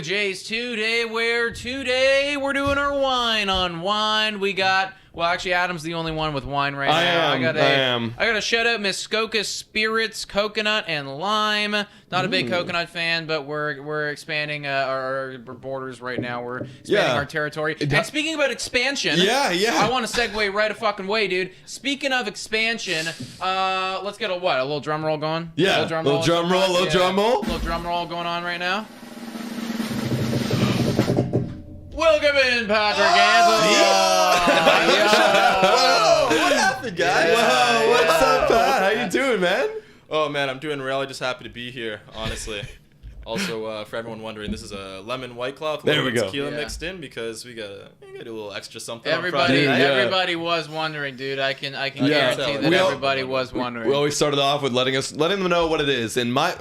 Jays today, where today we're doing our wine on wine. We got, well, actually, Adam's the only one with wine right now. I got to shout out Muskoka Spirits, coconut and lime. Not a big coconut fan, but we're expanding our borders right now. We're expanding our territory. And speaking about expansion, I want to segue right a fucking way, dude. Speaking of expansion, let's get a little drum roll going? Yeah, little drum roll going on right now. Welcome in, Patrick Anthony. Whoa, what happened, guys? Whoa, what's up, Pat? How you doing, man? Oh, man, I'm doing really just happy to be here, honestly. Also, for everyone wondering, this is a lemon White Claw with a little tequila mixed in because we gotta do a little extra something. Everybody was wondering, dude. I can guarantee that everybody was wondering. We always started off with letting them know what it is, and my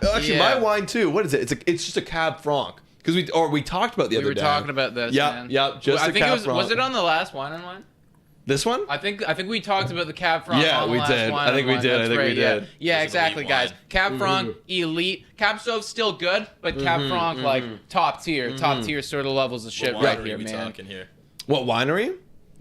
wine too. What is it? It's just a Cab Franc. Because we talked about the other day. We were talking about this. Man. Just I think was it on the last Wine on Wine? This one? I think we talked about the Cab Franc. Yeah, we did. I think we did. Yeah, exactly, guys. Cab Franc, elite. Cab Sauve's still good, but Cab Franc like top tier sort of levels of shit right here, man. What winery?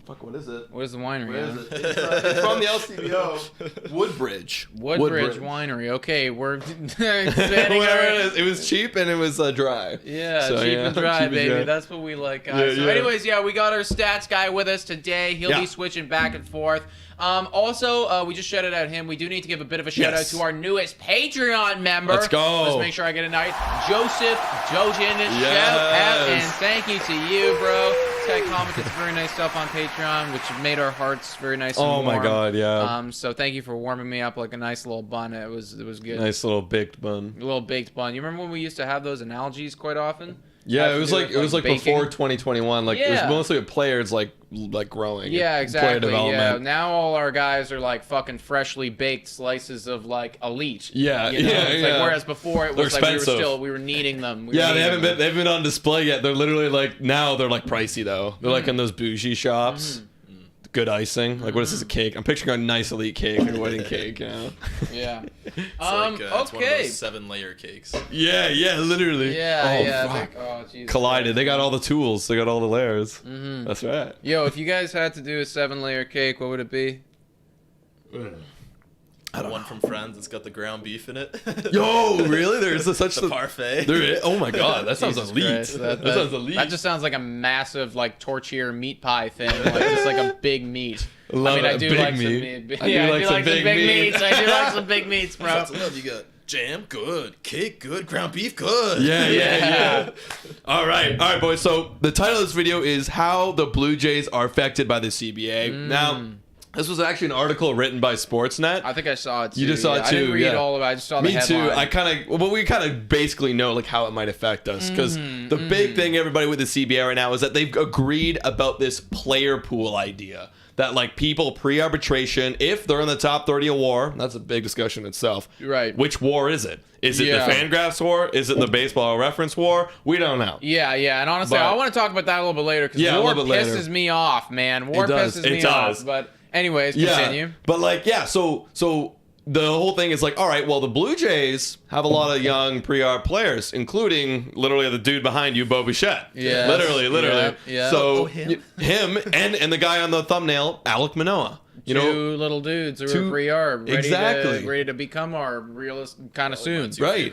Fuck, what is it? What is the winery? Where is it? It's from the LCBO. Woodbridge Winery. Okay, we're expanding. It was cheap and it was dry. Yeah, so, cheap and dry, baby. That's what we like, guys. Anyways, we got our stats guy with us today. He'll be switching back and forth. Also, we just shouted out him. We do need to give a bit of a shout out to our newest Patreon member. Let's go. Let's make sure I get it right. Joseph Jojen. Shout out and thank you to you, bro. This guy commented some very nice stuff on Patreon, which made our hearts very nice and warm. Oh my god, yeah. So thank you for warming me up like a nice little bun. It was good. Nice little baked bun. A little baked bun. You remember when we used to have those analogies quite often? Yeah, it was like before 2021. Like it was mostly players like growing. Yeah, exactly. Player development. Yeah. Now all our guys are like fucking freshly baked slices of like elite. Yeah, you know? Whereas before it was like we were needing them. They haven't been on display yet. They're literally like now they're like pricey though. They're like in those bougie shops. Good icing. Like, what is this, a cake? I'm picturing a nice elite cake, like a wedding cake, you know? Yeah. It's one of those 7-layer cakes. Yeah, literally. Yeah, fuck. Collided. They got all the tools. They got all the layers. That's right. Yo, if you guys had to do a 7-layer cake, what would it be? One from Friends. It's got the ground beef in it. Yo, really? There's such the parfait. There is? Oh my god, that sounds elite. That sounds elite. That just sounds like a massive like tortilla meat pie thing, like just like a big meat. I do like some meat. I do like some big meats. I do like some big meats, bro. Lots of love. You got jam, good. Cake, good. Ground beef, good. Yeah. All right, boys. So the title of this video is How the Blue Jays Are Affected by the CBA. Now, this was actually an article written by Sportsnet. I think I saw it too. You just saw it too. I didn't read all of it. I just saw the headline. Me too. We kind of basically know like how it might affect us because the big thing, everybody with the CBA right now, is that they've agreed about this player pool idea. That like people pre-arbitration, if they're in the top 30 of WAR, that's a big discussion itself. Right. Which WAR is it? Is it the Fangraphs WAR? Is it the Baseball Reference WAR? We don't know. Yeah. And honestly, I want to talk about that a little bit later because WAR pisses me off, man. WAR pisses me off. But anyways, continue. But so the whole thing is like, all right, well, the Blue Jays have a lot of young pre-arb players, including literally the dude behind you, Bo Bichette. Yeah. Literally. Yeah. So him and the guy on the thumbnail, Alek Manoah. Two little dudes who are pre-arb, ready to become our realist kind of soon. Right.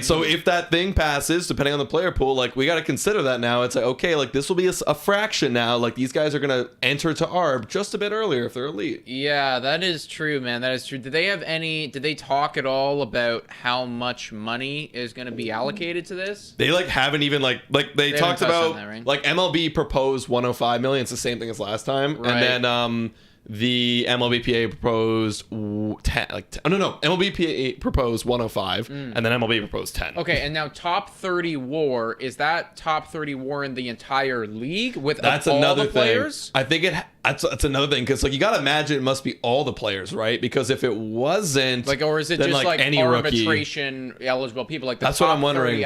So if that thing passes, depending on the player pool, like we got to consider that now. It's like, okay, like this will be a fraction now. Like these guys are gonna enter to ARB just a bit earlier if they're elite. Yeah, that is true, man. That is true. Did they talk at all about how much money is gonna be allocated to this? They like haven't even like they talked about that, right? Like MLB proposed 105 million. It's the same thing as last time, right. And then the MLBPA proposed MLBPA proposed 105, and then MLB proposed 10. Okay, and now top 30 WAR, is that top 30 WAR in the entire league with all the players? I think that's another thing because like you gotta imagine it must be all the players, right? Because if it wasn't, like, or is it just like any arbitration eligible people? Like that's what I'm wondering.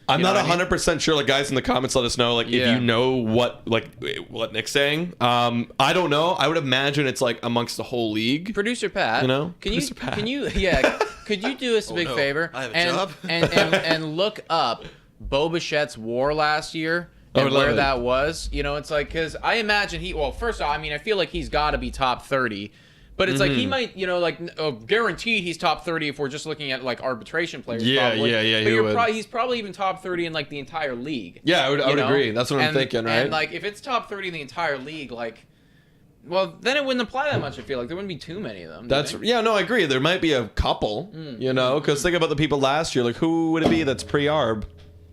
I'm not 100% sure. Like, guys in the comments, let us know. Like, if you know what Nick's saying. I don't know. I would imagine it's like amongst the whole league. Producer Pat, you know, could you do us a big favor? I have a job. and look up Bo Bichette's WAR last year and where that was. You know, it's like, because I imagine first off, I mean, I feel like he's got to be top 30. But it's like he might, you know, like guaranteed he's top 30 if we're just looking at like arbitration players. Yeah, probably. yeah. He's probably even top 30 in like the entire league. Yeah, I would agree. That's what I'm thinking, right? And like if it's top 30 in the entire league, like, well, then it wouldn't apply that much. I feel like there wouldn't be too many of them. I agree. There might be a couple, you know, because think about the people last year. Like, who would it be that's pre-arb?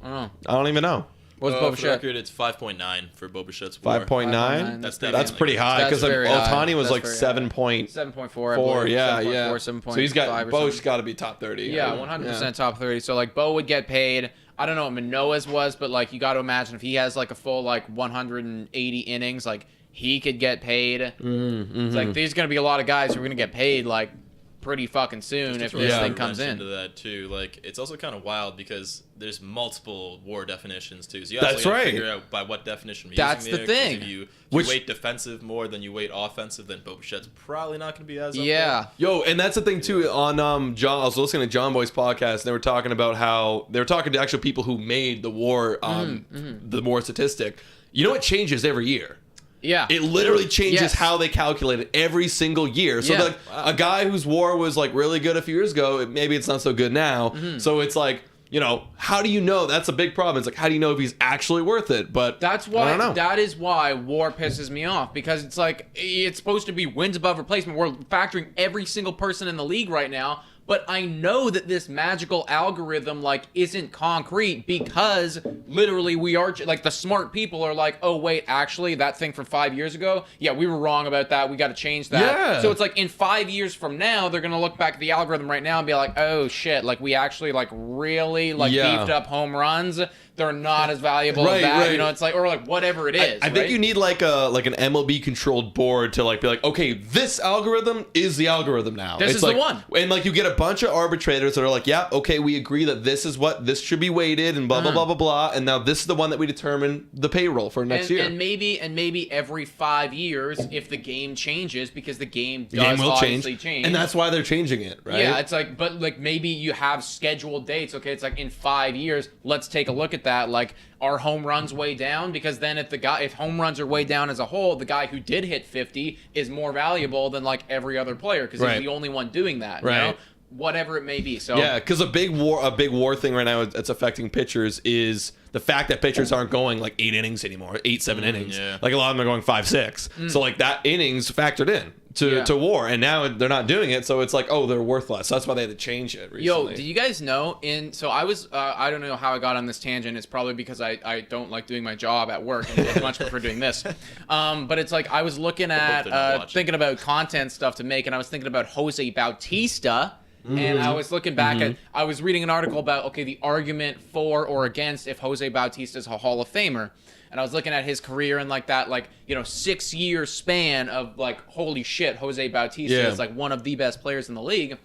I don't even know. What's Bo Bichette? For record, it's 5.9 for Bo Bichette's 5.9? That's pretty high, because Ohtani was like 7.4. 7.4, yeah. 7.5. So he's got, Bo's got to be top 30. Yeah, 100% top 30. So like Bo would get paid. I don't know what Manoah's was, but like you got to imagine if he has like a full like 180 innings, like he could get paid. It's like there's going to be a lot of guys who are going to get paid like pretty fucking soon if this thing comes in. To that too, like it's also kind of wild because there's multiple WAR definitions too. So you have to figure out by what definition we're That's using the there, thing. If you weight defensive more than you weight offensive, then Bo Bichette's probably not going to be as up there. Yo, and that's the thing too. On John, I was listening to John Boy's podcast, and they were talking about how they were talking to actual people who made the WAR, the WAR statistic. You know, it changes every year. Yeah. It literally changes how they calculate it every single year. So like a guy whose WAR was like really good a few years ago, maybe it's not so good now. So it's like, you know, how do you know? That's a big problem. It's like, how do you know if he's actually worth it? But that's why that is why WAR pisses me off, because it's like it's supposed to be wins above replacement. We're factoring every single person in the league right now. But I know that this magical algorithm, like, isn't concrete, because literally we are, like, the smart people are like, oh, wait, actually, that thing from 5 years ago, yeah, we were wrong about that. We got to change that. Yeah. So it's like in 5 years from now, they're going to look back at the algorithm right now and be like, oh, shit, like, we actually, like, really, like, beefed up home runs. They're not as valuable as that. You know, it's like, or like whatever it is. I think you need like an MLB controlled board to like be like, okay, this algorithm is the algorithm now. This is like, the one. And like you get a bunch of arbitrators that are like, yeah, okay, we agree that this is what this should be weighted and blah blah blah blah blah. And now this is the one that we determine the payroll for next year. And maybe every 5 years, if the game changes, because the game will obviously change, and that's why they're changing it, right? Yeah, it's like, but like maybe you have scheduled dates. Okay, it's like in 5 years, let's take a look at that. Like, are home runs way down? Because then if home runs are way down as a whole, the guy who did hit 50 is more valuable than like every other player, because he's the only one doing that. Right. You know? Whatever it may be. So yeah, because a big war thing right now that's affecting pitchers is the fact that pitchers aren't going like 8 innings anymore, 7 innings. Yeah. Like a lot of them are going 5, 6. So like that innings factored in to WAR, and now they're not doing it, so it's like, oh, they're worth less. So that's why they had to change it recently. Yo, do you guys know? So I was I don't know how I got on this tangent. It's probably because I don't like doing my job at work and I much prefer doing this. But it's like I was looking at thinking about content stuff to make, and I was thinking about Jose Bautista. And I was looking back I was reading an article about, the argument for or against if Jose Bautista is a Hall of Famer. And I was looking at his career and like that, 6-year span of like, holy shit, Jose Bautista is like one of the best players in the league.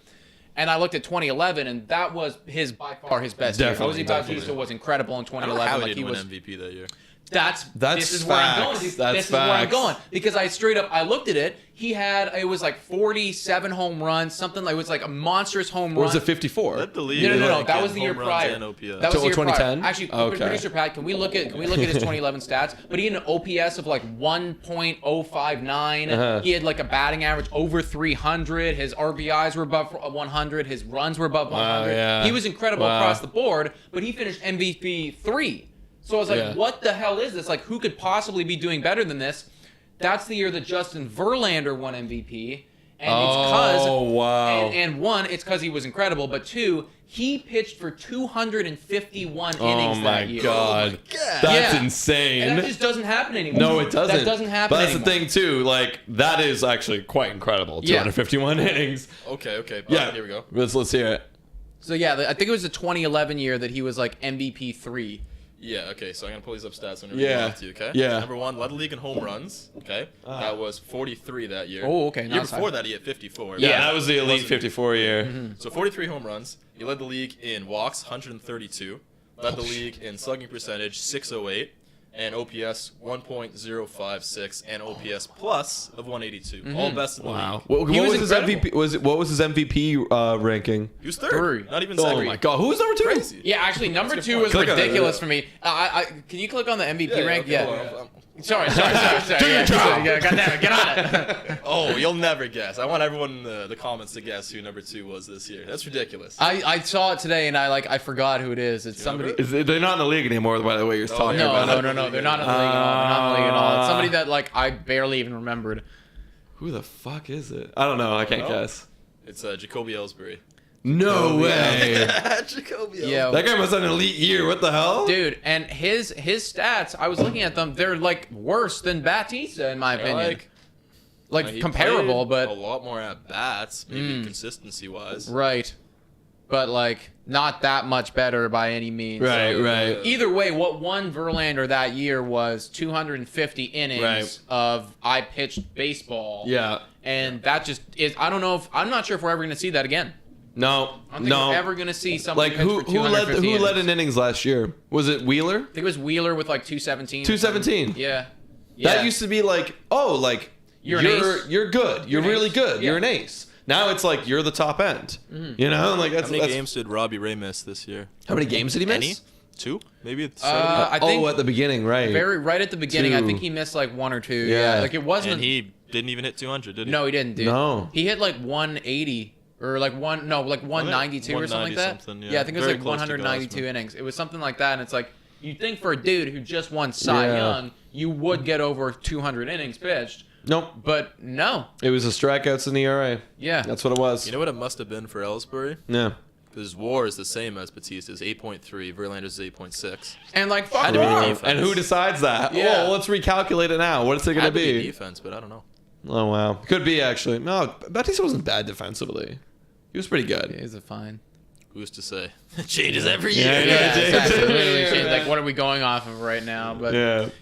And I looked at 2011, and that was by far his best year. Jose Bautista was incredible in 2011. How he won MVP that year. This is where I'm going. This is where I'm going, because I looked at it. It was like 47 home runs, something like, it was like a monstrous home run. Or was it 54? Led the league. No. That was the year prior. That was the year 2010. Actually, producer Pat, can we look at his 2011 stats? But he had an OPS of like 1.059. He had like a batting average over 300. His RBIs were above 100. His runs were above 100. Yeah. He was incredible across the board. But he finished MVP 3. So I was like, what the hell is this? Like, who could possibly be doing better than this? That's the year that Justin Verlander won MVP. And it's because... Oh, wow. And one, it's because he was incredible. But two, he pitched for 251 innings that year. Oh, my God. That's insane. And that just doesn't happen anymore. No, it doesn't. That doesn't happen anymore. But that's the thing, too. Like, that is actually quite incredible. 251 innings. Okay. Yeah. Here we go. Let's hear it. So, yeah, I think it was the 2011 year that he was, like, MVP 3. Yeah, okay, so I'm going to pull these up stats whenever you want to, okay? Yeah. Number 1, led the league in home runs, okay? That was 43 that year. Oh, okay. Year before that, he had 54. Yeah, that was the elite 54 year. So 43 home runs. He led the league in walks, 132. Led the league in slugging percentage, 608. and OPS 1.056 and OPS plus of 182. All best in the league. What was his MVP? What was his MVP ranking? He was third. Not even second. Oh my god, who was number 2? Crazy. Yeah, actually, number 2 was ridiculous for me. Can you click on the MVP rank? Yeah. Sorry. Do your job. Yeah, goddammit, get on it. Oh, you'll never guess. I want everyone in the comments to guess who number 2 was this year. That's ridiculous. I saw it today and I forgot who it is. It's somebody. They're not in the league anymore, by the way you're talking about. No. They're not in the league at all. They're not in the league at all. It's somebody that I barely even remembered. Who the fuck is it? I don't know. I can't guess. It's Jacoby Ellsbury. No way. Jacoby Yeah. That guy must have an elite year. What the hell? Dude, and his stats, I was looking at them, they're worse than Batista in my opinion. Like comparable, but a lot more at bats, maybe consistency wise. Right. But not that much better by any means. Right. Either way, what won Verlander that year was 250 innings of I pitched baseball. Yeah. And that just is I'm not sure if we're ever going to see that again. No. I don't think we're ever going to see something who led in innings last year? Was it Wheeler? I think it was Wheeler with 217. 217. Yeah. That used to be you're an ace. You're good. You're really good. Yeah. You're an ace. Now it's you're the top end. Mm-hmm. You know, how many games did Robbie Ray miss this year? How many games did he miss? Any? 2? Maybe. I think at the beginning, right? Right at the beginning. 2. I think he missed 1 or 2. Yeah. It wasn't. And he didn't even hit 200, did he? No, he didn't, dude. No. He hit 180 or 192 or something like that. Yeah, I think it was 192 innings. It was something like that, and it's you'd think for a dude who just won Cy Young, you would get over 200 innings pitched. Nope. But no. It was the strikeouts in the ERA. Yeah. That's what it was. You know what it must have been for Ellsbury? Yeah. Because WAR is the same as Batista's 8.3, Verlander's 8.6. And Had to be defense. And who decides that? Yeah. Well, let's recalculate it now. What's it going to be? Defense, but I don't know. Oh, wow. Could be, actually. No, Batista wasn't bad defensively. He was pretty good. He's a fine. Who's to say? It changes every year. Yeah, exactly. Literally changed. What are we going off of right now? But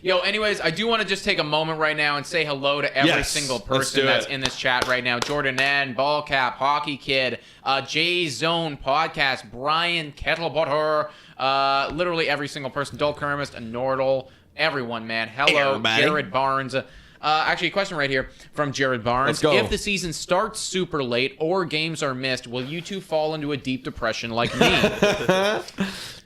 anyways, I do want to just take a moment right now and say hello to every single person that's in this chat right now. Jordan N, Ballcap, Hockey Kid, J Zone Podcast, Brian Kettlebutter, literally every single person. Dol Kermist, Nordal, everyone, man. Hello, Jared Barnes. Actually, a question right here from Jared Barnes. Let's go. If the season starts super late or games are missed, will you two fall into a deep depression like me?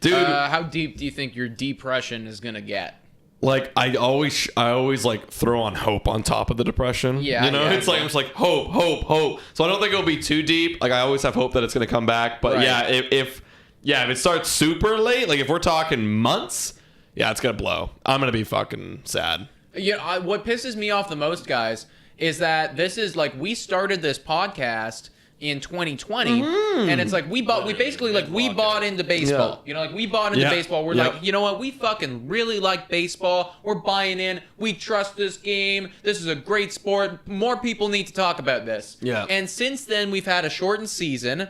Dude. How deep do you think your depression is going to get? I always throw on hope on top of the depression. Yeah. You know, it's hope. So I don't think it'll be too deep. I always have hope that it's going to come back. But if it starts super late, if we're talking months, it's going to blow. I'm going to be fucking sad. What pisses me off the most, guys, is that this is we started this podcast in 2020, and it's we bought into baseball. Yeah. We bought into baseball. We're you know what? We fucking really like baseball. We're buying in. We trust this game. This is a great sport. More people need to talk about this. Yeah. And since then, we've had a shortened season.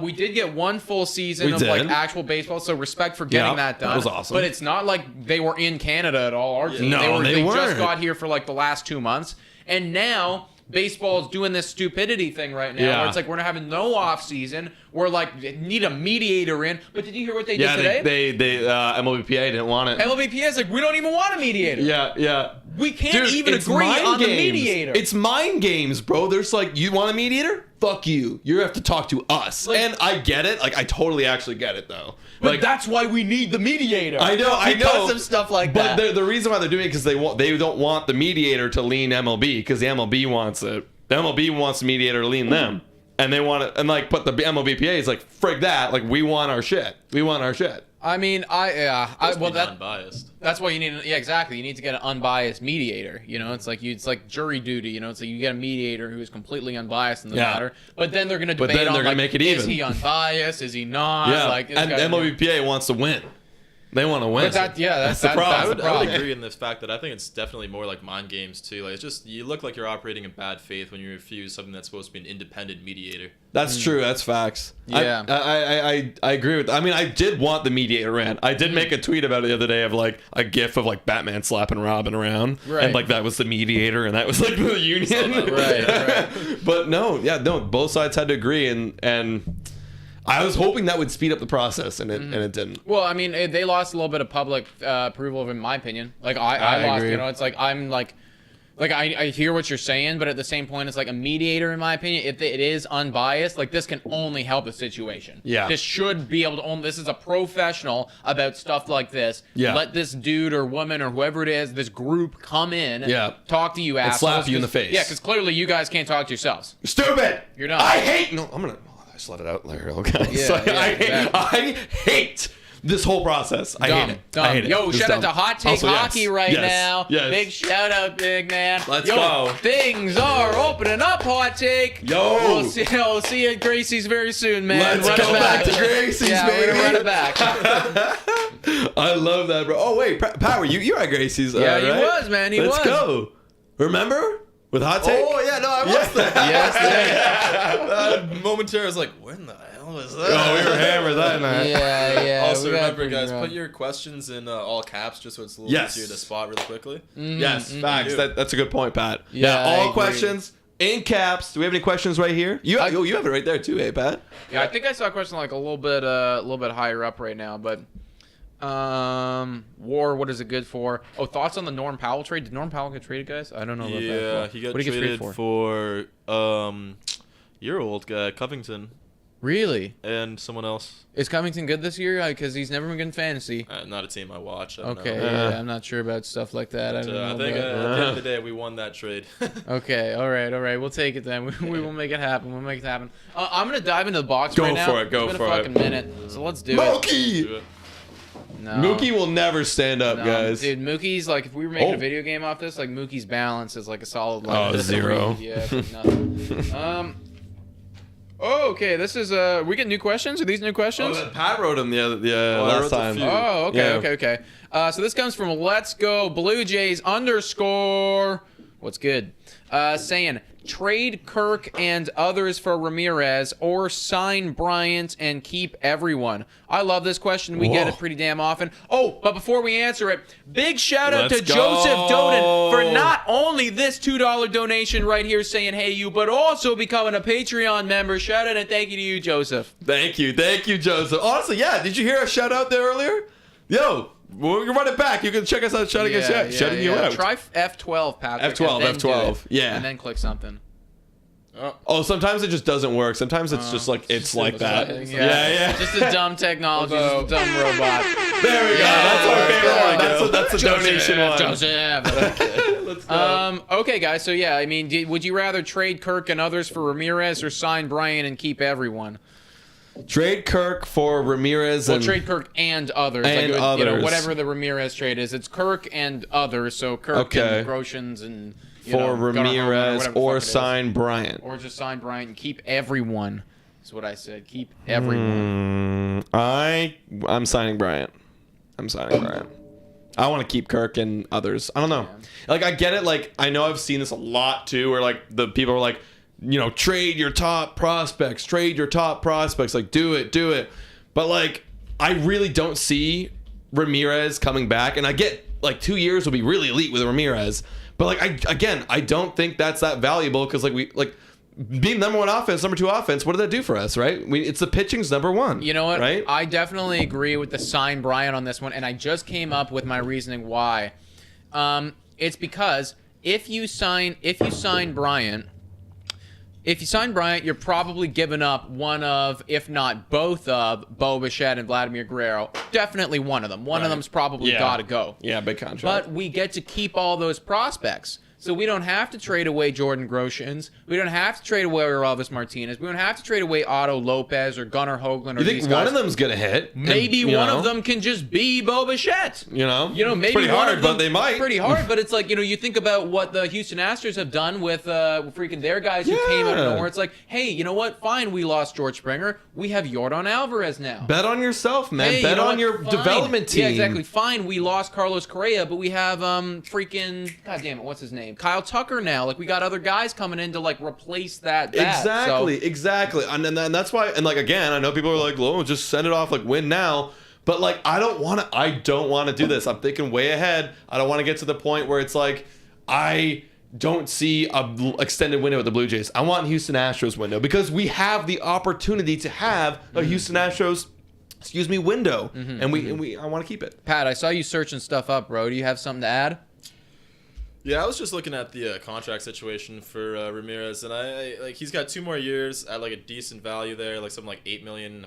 We did get one full season of actual baseball, so respect for getting that done. That was awesome. But it's not like they were in Canada at all. Our team. No, they weren't. just got here for the last 2 months, and now baseball's doing this stupidity thing right now, where it's we're having no off season. We're need a mediator in. But did you hear what they did today? They MLBPA didn't want it. MLBPA is we don't even want a mediator. Yeah. We can't even agree on the mediator. It's mind games, bro. There's you want a mediator? Fuck you. You have to talk to us. And I get it. I totally actually get it, though. But that's why we need the mediator. I know. Because of stuff like that. But the reason why they're doing it is because they don't want the mediator to lean MLB, because the MLB wants it. The MLB wants the mediator to lean them. And they want it, but the MLBPA is frig that. We want our shit. We want our shit. I mean, unbiased. That's why you need. Yeah, exactly. You need to get an unbiased mediator. It's it's jury duty. So you get a mediator who is completely unbiased in the matter. But then they're going to debate they're going to make it even. Is he unbiased? Is he not? Yeah. And MLBPA wants to win. They want to win. But that's the problem. I would agree in this fact that I think it's definitely more like mind games too. It's just you look like you're operating in bad faith when you refuse something that's supposed to be an independent mediator. That's true. That's facts. Yeah. I agree with that. I mean, I did want the mediator in. I did make a tweet about it the other day of a gif of Batman slapping Robin around. Right. And that was the mediator and that was the union. Right. But no, both sides had to agree and I was hoping that would speed up the process, and it didn't. Well, I mean, they lost a little bit of public approval, in my opinion. Like I lost, agree. it's like I'm like I hear what you're saying, but at the same point, it's like a mediator, in my opinion. If it is unbiased, like this can only help the situation. Yeah. This should be able to this is a professional about stuff like this. Yeah. Let this dude or woman or whoever it is, this group come in. Yeah. Talk to you assholes. Slap you in the face. Yeah, because clearly you guys can't talk to yourselves. Stupid. You're done. I hate. No, I'm gonna. I just let it out there, okay? Yeah, exactly. I hate this whole process. I hate it. Dumb. I hate it. Yo, It's shout out dumb. to Hot Take Also, Hockey right yes. now. Yes. Big shout out, big man. Let's Yo, go. Things are opening up, Hot Take. Yo. We'll see you at Gracie's very soon, man. Let's Run go it back to Gracie's, yeah, baby. we're gonna run it back. I love that, bro. Oh wait, Power, you at Gracie's? Yeah, he right? was, man. He Let's was. go. Remember with Hot Take? Oh yeah, no, I was there. Yes, Momentarily, I was like, when the hell was that? Oh, we were hammered that night. yeah. Also, we got remember, pretty guys, rough. put your questions in all caps just so it's a little Yes. easier to spot really quickly. Yes, facts. Dude. That's a good point, Pat. Yeah, I all agree. questions in caps. Do we have any questions right here? You have it right there too, eh, Pat? Yeah, I think I saw a question like a little bit higher up right now, but War, what is it good for? Oh, thoughts on the Norm Powell trade? Did Norm Powell get traded, guys? I don't know about that. Yeah, he got What did he get traded for your old guy, Covington, Really? and someone else. Is Covington good this year? Because he's never been good in fantasy. Not a team I watch. I don't Okay, know. yeah, I'm not sure about stuff like that. I don't know. I think but- at the end of the day, we won that trade. Okay, all right. We'll take it then. We will make it happen. I'm gonna dive into the box Go right now. for it, go it's been for a it. fucking minute, so let's do it. Mookie! No. Mookie will never stand up, No, guys. dude, Mookie's like if we were making Oh. a video game off this, like Mookie's balance is like a solid like Oh, a 0. three. Yeah, but nothing. Okay, this is we get new questions. Are these new questions? Pat wrote him I last wrote a time. few. Oh, okay, Yeah. okay. So this comes from Let's Go Blue Jays _ what's good? Saying trade Kirk and others for Ramirez or sign Bryant and keep everyone. I love this question. We get Whoa. it pretty damn often. Oh, but before we answer it, big shout out Let's to go. Joseph Doden for not only this $2 donation right here saying hey you, but also becoming a Patreon member. Shout out and thank you to you, Joseph. Thank you, Joseph. Honestly, yeah. Did you hear a shout out there earlier? Yo, we can run it back. You can check us out. Shouting you out. Try F12, Patrick. F12, and then do F12, it, yeah. And then click something. Oh, sometimes it just doesn't work. Sometimes it's just like it's like that. Yeah. Just a dumb technology, just a dumb robot. There we go. That's our favorite one. That's a donation one. Joseph. Let's go. Okay, guys. So yeah, I mean, would you rather trade Kirk and others for Ramirez or sign Bryant and keep everyone? Trade Kirk for Ramirez Well, and trade Kirk and others. And like, You know, others. whatever the Ramirez trade is, it's Kirk and others. So Kirk Okay. and Groshans and you for know, Gunnar Holman Ramirez whatever the or fuck it is. sign Bryant. Or just sign Bryant and keep everyone. Is what I said. Keep everyone. I'm signing Bryant. I want to keep Kirk and others. I don't know. Like I get it. Like I know I've seen this a lot too, where like the people are like, you know, trade your top prospects. Like do it. But like I really don't see Ramirez coming back, and I get like 2 years will be really elite with Ramirez. But like I don't think that's that valuable because like being number one offense, number two offense, what did that do for us, right? It's the pitching's number one. You know what? Right? I definitely agree with the sign Bryant on this one, and I just came up with my reasoning why. It's because if you sign Bryant, you're probably giving up one of, if not both of, Bo Bichette and Vladimir Guerrero. Definitely one of them. One of them's probably got to go. Yeah, big contract. But we get to keep all those prospects. So we don't have to trade away Jordan Groshans. We don't have to trade away Elvis Martinez. We don't have to trade away Otto Lopez or Gunnar Hoagland or you think these one guys. of them's gonna hit? Maybe And, one of them can just be Bo Bichette. You know, Maybe it's pretty one hard, of them, but they might. Pretty hard, but it's like, you think about what the Houston Astros have done with freaking their guys who came out of nowhere. It's like, hey, you know what? Fine, we lost George Springer. We have Yordan Alvarez now. Bet on yourself, man. Hey, Bet you know on what? your Fine. development team. Yeah, exactly. Fine, we lost Carlos Correa, but we have freaking, god damn it, what's his name? Kyle Tucker now. Like, we got other guys coming in to like replace that bat. Exactly. And that's why, and like again, I know people are like, "Oh, just send it off, like win now." But like, I don't want to do this. I'm thinking way ahead. I don't want to get to the point where it's like I don't see a extended window with the Blue Jays. I want Houston Astros window because we have the opportunity to have a Houston Astros window, and I want to keep it. Pat, I saw you searching stuff up, bro. Do you have something to add? Yeah, I was just looking at the contract situation for Ramirez, and I like he's got 2 more years at like a decent value there, like something like $8 million.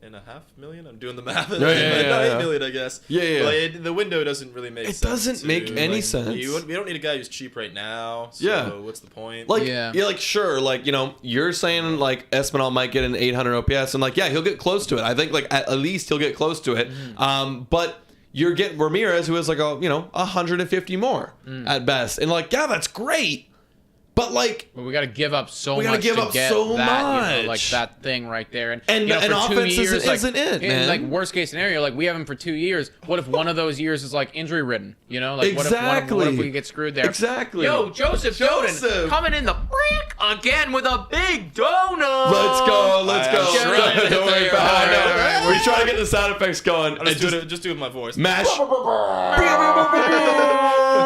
$7.5 million. I'm doing the math. Yeah. 8 million, I guess. Yeah. Like, the window doesn't really make sense. It doesn't make any sense. We don't need a guy who's cheap right now. So what's the point? Like, like sure, like you're saying like Espinal might get an 800 OPS, and like he'll get close to it. I think like at least he'll get close to it. But you're getting Ramirez, who has like 150 more at best, and like that's great. But like, we got to give up so much to get that, like that thing right there, and for offense 2 years, isn't it, man? Like worst case scenario, like we have him for 2 years. What if one of those years is like injury ridden? Like exactly. What if we get screwed there? Exactly. Yo, Joseph Joden coming in the brink again with a big donut. Let's go. Don't worry about it. We're trying to get the sound effects going. Just do it with my voice. Mash.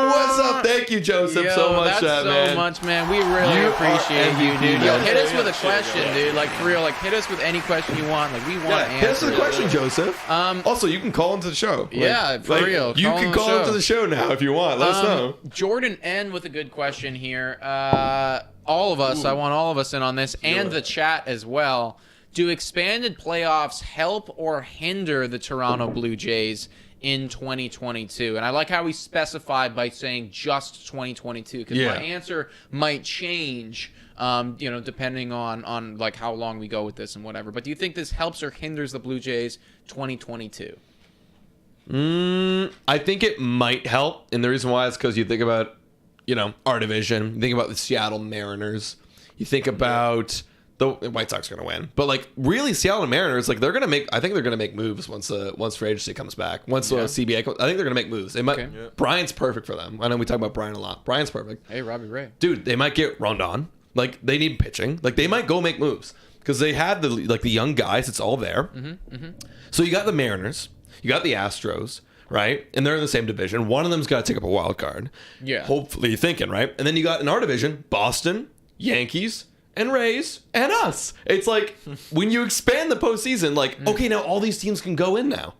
What's up? Thank you, Joseph, so much, man. So much, man. We really appreciate you, dude. Yo, hit us with a question, dude. Like, for real, like, hit us with any question you want. Like, we want to answer. Hit us with a question, Joseph. Also, you can call into the show. For real. You can call into the show now if you want. Let us know. Jordan N with a good question here. All of us, I want all of us in on this, and the chat as well. Do expanded playoffs help or hinder the Toronto Blue Jays in 2022? And I like how he specified by saying just 2022, because my answer might change depending on like how long we go with this and whatever. But do you think this helps or hinders the Blue Jays 2022? I think it might help, and the reason why is because you think about our division, you think about the Seattle Mariners, you think about the White Sox are going to win, but like really Seattle Mariners, like I think they're going to make moves once free agency comes back. Once CBA comes, I think they're going to make moves. They might. Brian's perfect for them. I know we talk about Brian a lot. Brian's perfect. Hey, Robbie Ray. Dude, they might get Rondon. Like they need pitching. Like they might go make moves because they had the young guys. It's all there. So you got the Mariners, you got the Astros, right? And they're in the same division. One of them's got to take up a wild card. Yeah. Hopefully, you're thinking, right? And then you got in our division, Boston, Yankees, and Rays, and us. It's like, when you expand the postseason, like, okay, now all these teams can go in now,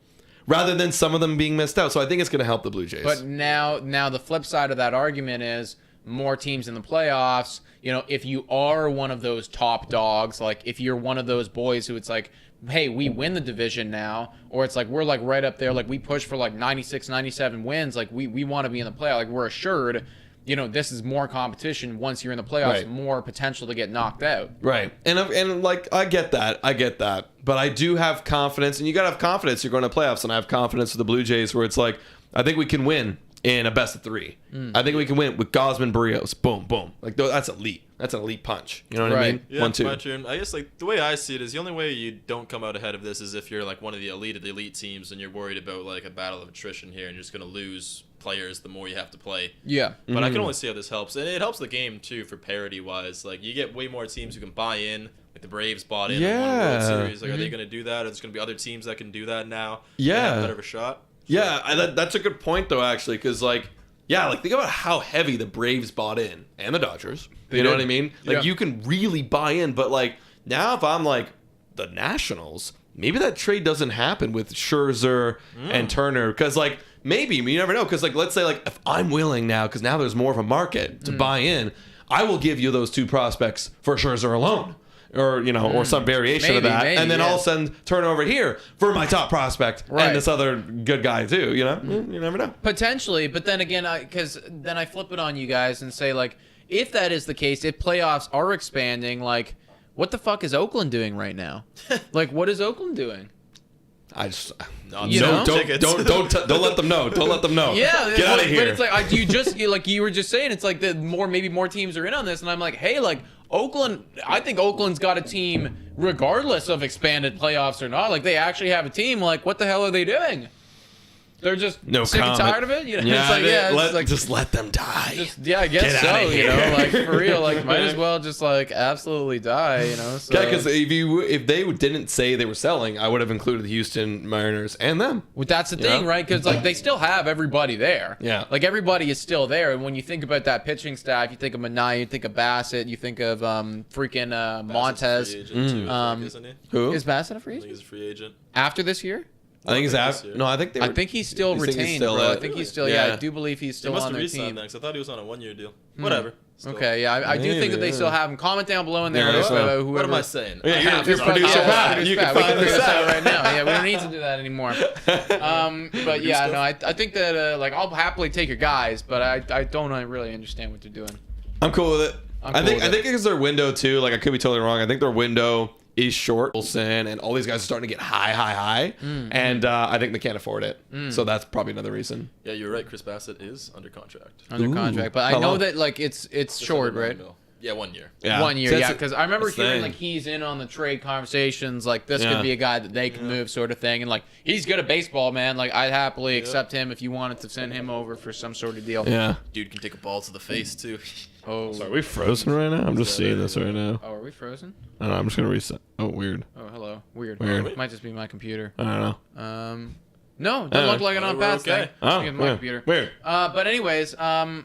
rather than some of them being missed out. So I think it's going to help the Blue Jays. But now the flip side of that argument is more teams in the playoffs. If you are one of those top dogs, like if you're one of those boys who it's like, hey, we win the division now, or it's like we're like right up there, like we push for like 96, 97 wins, like we want to be in the playoff, like we're assured. This is more competition once you're in the playoffs, more potential to get knocked out. Right. And like, I get that. But I do have confidence, and you got to have confidence you're going to playoffs, and I have confidence with the Blue Jays where it's like, I think we can win in a best of 3. I think we can win with Gosman, Barrios. Boom, boom. Like, that's elite. That's an elite punch. You know what I mean? Yeah, 1-2. Patron. I guess like the way I see it is the only way you don't come out ahead of this is if you're like one of the elite teams and you're worried about like a battle of attrition here and you're just going to lose players the more you have to play. Yeah. But I can only see how this helps. And it helps the game too for parity wise. Like you get way more teams who can buy in. Like the Braves bought in and won a World Series. Like are they going to do that? Or there's going to be other teams that can do that now? Yeah. Have better of a shot? Yeah, that's a good point though actually, because like think about how heavy the Braves bought in and the Dodgers. You know what I mean? Like you can really buy in, but like now if I'm like the Nationals, maybe that trade doesn't happen with Scherzer and Turner, because like maybe you never know, because like let's say like if I'm willing now, because now there's more of a market to buy in, I will give you those 2 prospects for Scherzer alone. Or or some variation of that, and then all of a sudden turn over here for my top prospect and this other good guy too. You never know. Potentially, but then again, because then I flip it on you guys and say like, if that is the case, if playoffs are expanding, like, what the fuck is Oakland doing right now? Like, what is Oakland doing? I just don't let them know. Don't let them know. Yeah, get out of here. But it's like you were just saying, it's like maybe more teams are in on this, and I'm like, hey, like Oakland, I think Oakland's got a team regardless of expanded playoffs or not. Like they actually have a team. Like what the hell are they doing? They're just No sick and comment. tired of it. You know, Yeah, it's like just let them die. I guess Get so. outta You know, here. like for real, like might as well just like absolutely die. You know, so. Yeah, because if they didn't say they were selling, I would have included the Houston Mariners and them. Well, that's the thing, right? Because like they still have everybody there. Yeah. Like everybody is still there, and when you think about that pitching staff, you think of Minaya, you think of Bassett, you think of Montez. Free agent too, I think, isn't he? Who? Is Bassett a free I think agent he's a free agent. after this year? I think he's this out. year. No, I think they were, I think he's still You think he's retained, still bro. I at- think he's still. Yeah. Yeah, I do believe he's He still must on have their re-signed team. then, 'cause I thought he was on a 1-year deal. Whatever. Still. Okay, yeah, I do think that they still have him. Comment down below in there. Yeah, whoever. What am I saying? Yeah, Yeah, you're Producer producer Pat. Pat. You can We find figure this this out out right now. Yeah, we don't need to do that anymore. But yeah, no, I think that like I'll happily take your guys, but I don't really understand what they're doing. I'm cool with it. I think it's their window too. Like I could be totally wrong. I think their window is short. Wilson and all these guys are starting to get high, and I think they can't afford it. So that's probably another reason. Yeah, you're right. Chris Bassett is under contract. Under contract, but I How know long? that like it's short, Under $9 right? million. Yeah, 1 year. Yeah. 1 year, So yeah, that's- because I remember that's the hearing thing. like he's in on the trade conversations, like this Yeah. could be a guy that they can move, sort of thing, and like he's good at baseball, man. Like I'd happily accept him if you wanted to send him over for some sort of deal. Yeah. Dude can take a ball to the face too. Oh, Are we frozen right now? I'm just seeing this right now. oh, are we frozen? I don't know. I'm just gonna reset. Oh, weird. Oh, hello. Weird. Weird. Might just be my computer. I don't know. No, doesn't look like an on pass okay. thing. I think it's my yeah. computer. Weird. But anyways, oh,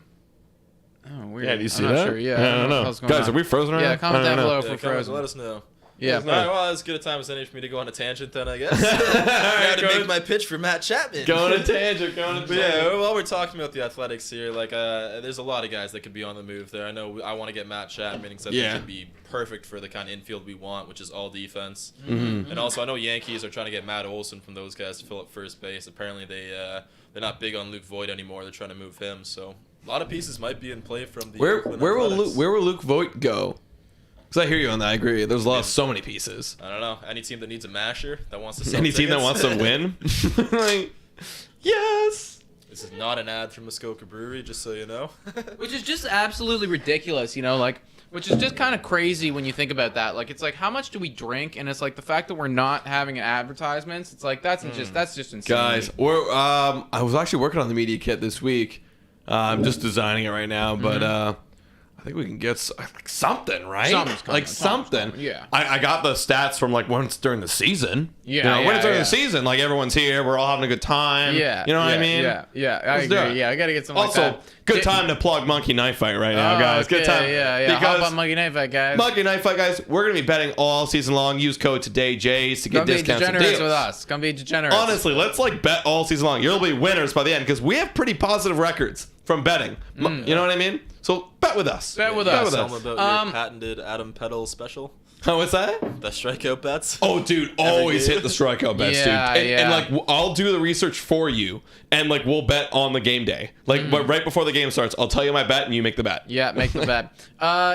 weird. Yeah, do you see I'm that? not sure. Yeah, I don't know. what's going Guys, on. are we frozen right now? Yeah, comment I don't down know. below Yeah, if we're frozen. let us know. Yeah. All right, well, as good a time as any for me to go on a tangent then, I guess. I had to make my pitch for Matt Chapman. Go on a tangent. Go on a But tangent. yeah, while we're talking about the Athletics here, like, there's a lot of guys that could be on the move there. I know I want to get Matt Chapman because I think Yeah. he'd be perfect for the kind of infield we want, which is all defense. Mm-hmm. And also, I know Yankees are trying to get Matt Olson from those guys to fill up first base. Apparently, they're not big on Luke Voigt anymore. They're trying to move him. So a lot of pieces might be in play from the Oakland Where will Athletics. Luke Voigt go? Because I hear you on that. I agree. There's so many pieces. I don't know. Any team that needs a masher that wants to sell Any team that tickets? wants to win? Like, yes. This is not an ad from Muskoka Brewery, just so you know. Which is just absolutely ridiculous, you know, like, which is just kind of crazy when you think about that. Like, it's like, how much do we drink? And it's like the fact that we're not having advertisements. It's like that's just insane. Guys, I was actually working on the media kit this week. I'm just designing it right now, but I think we can get like something, right? Something's coming, like something. something's coming, yeah. I got the stats from like when it's during the season. Yeah, You know, when yeah, it's during yeah. the season, like everyone's here, we're all having a good time. Yeah. You know what yeah, I mean? Yeah. I Let's do agree. it. Yeah, I got to get something Also, like that. good time to plug Monkey Knife Fight right now, guys. Good time. Yeah. Hop Because on Monkey Knife Fight, guys. Monkey Knife Fight, guys, we're going to be betting all season long. Use code TODAYJs to get Come be discounts and degenerates deals. with us. Come be degenerates. Honestly, let's like bet all season long. You'll be winners by the end because we have pretty positive records from betting. You know what I mean? So bet with us. Bet with Bet us. with Tell us. them about your patented Adam Peddle special. Oh, what's that? The strikeout bets. Oh, dude, always game. hit the strikeout bets, Yeah, dude. And yeah. like, I'll do the research for you, and like, we'll bet on the game day. Like, but right before the game starts, I'll tell you my bet, and you make the bet. Yeah, make the bet.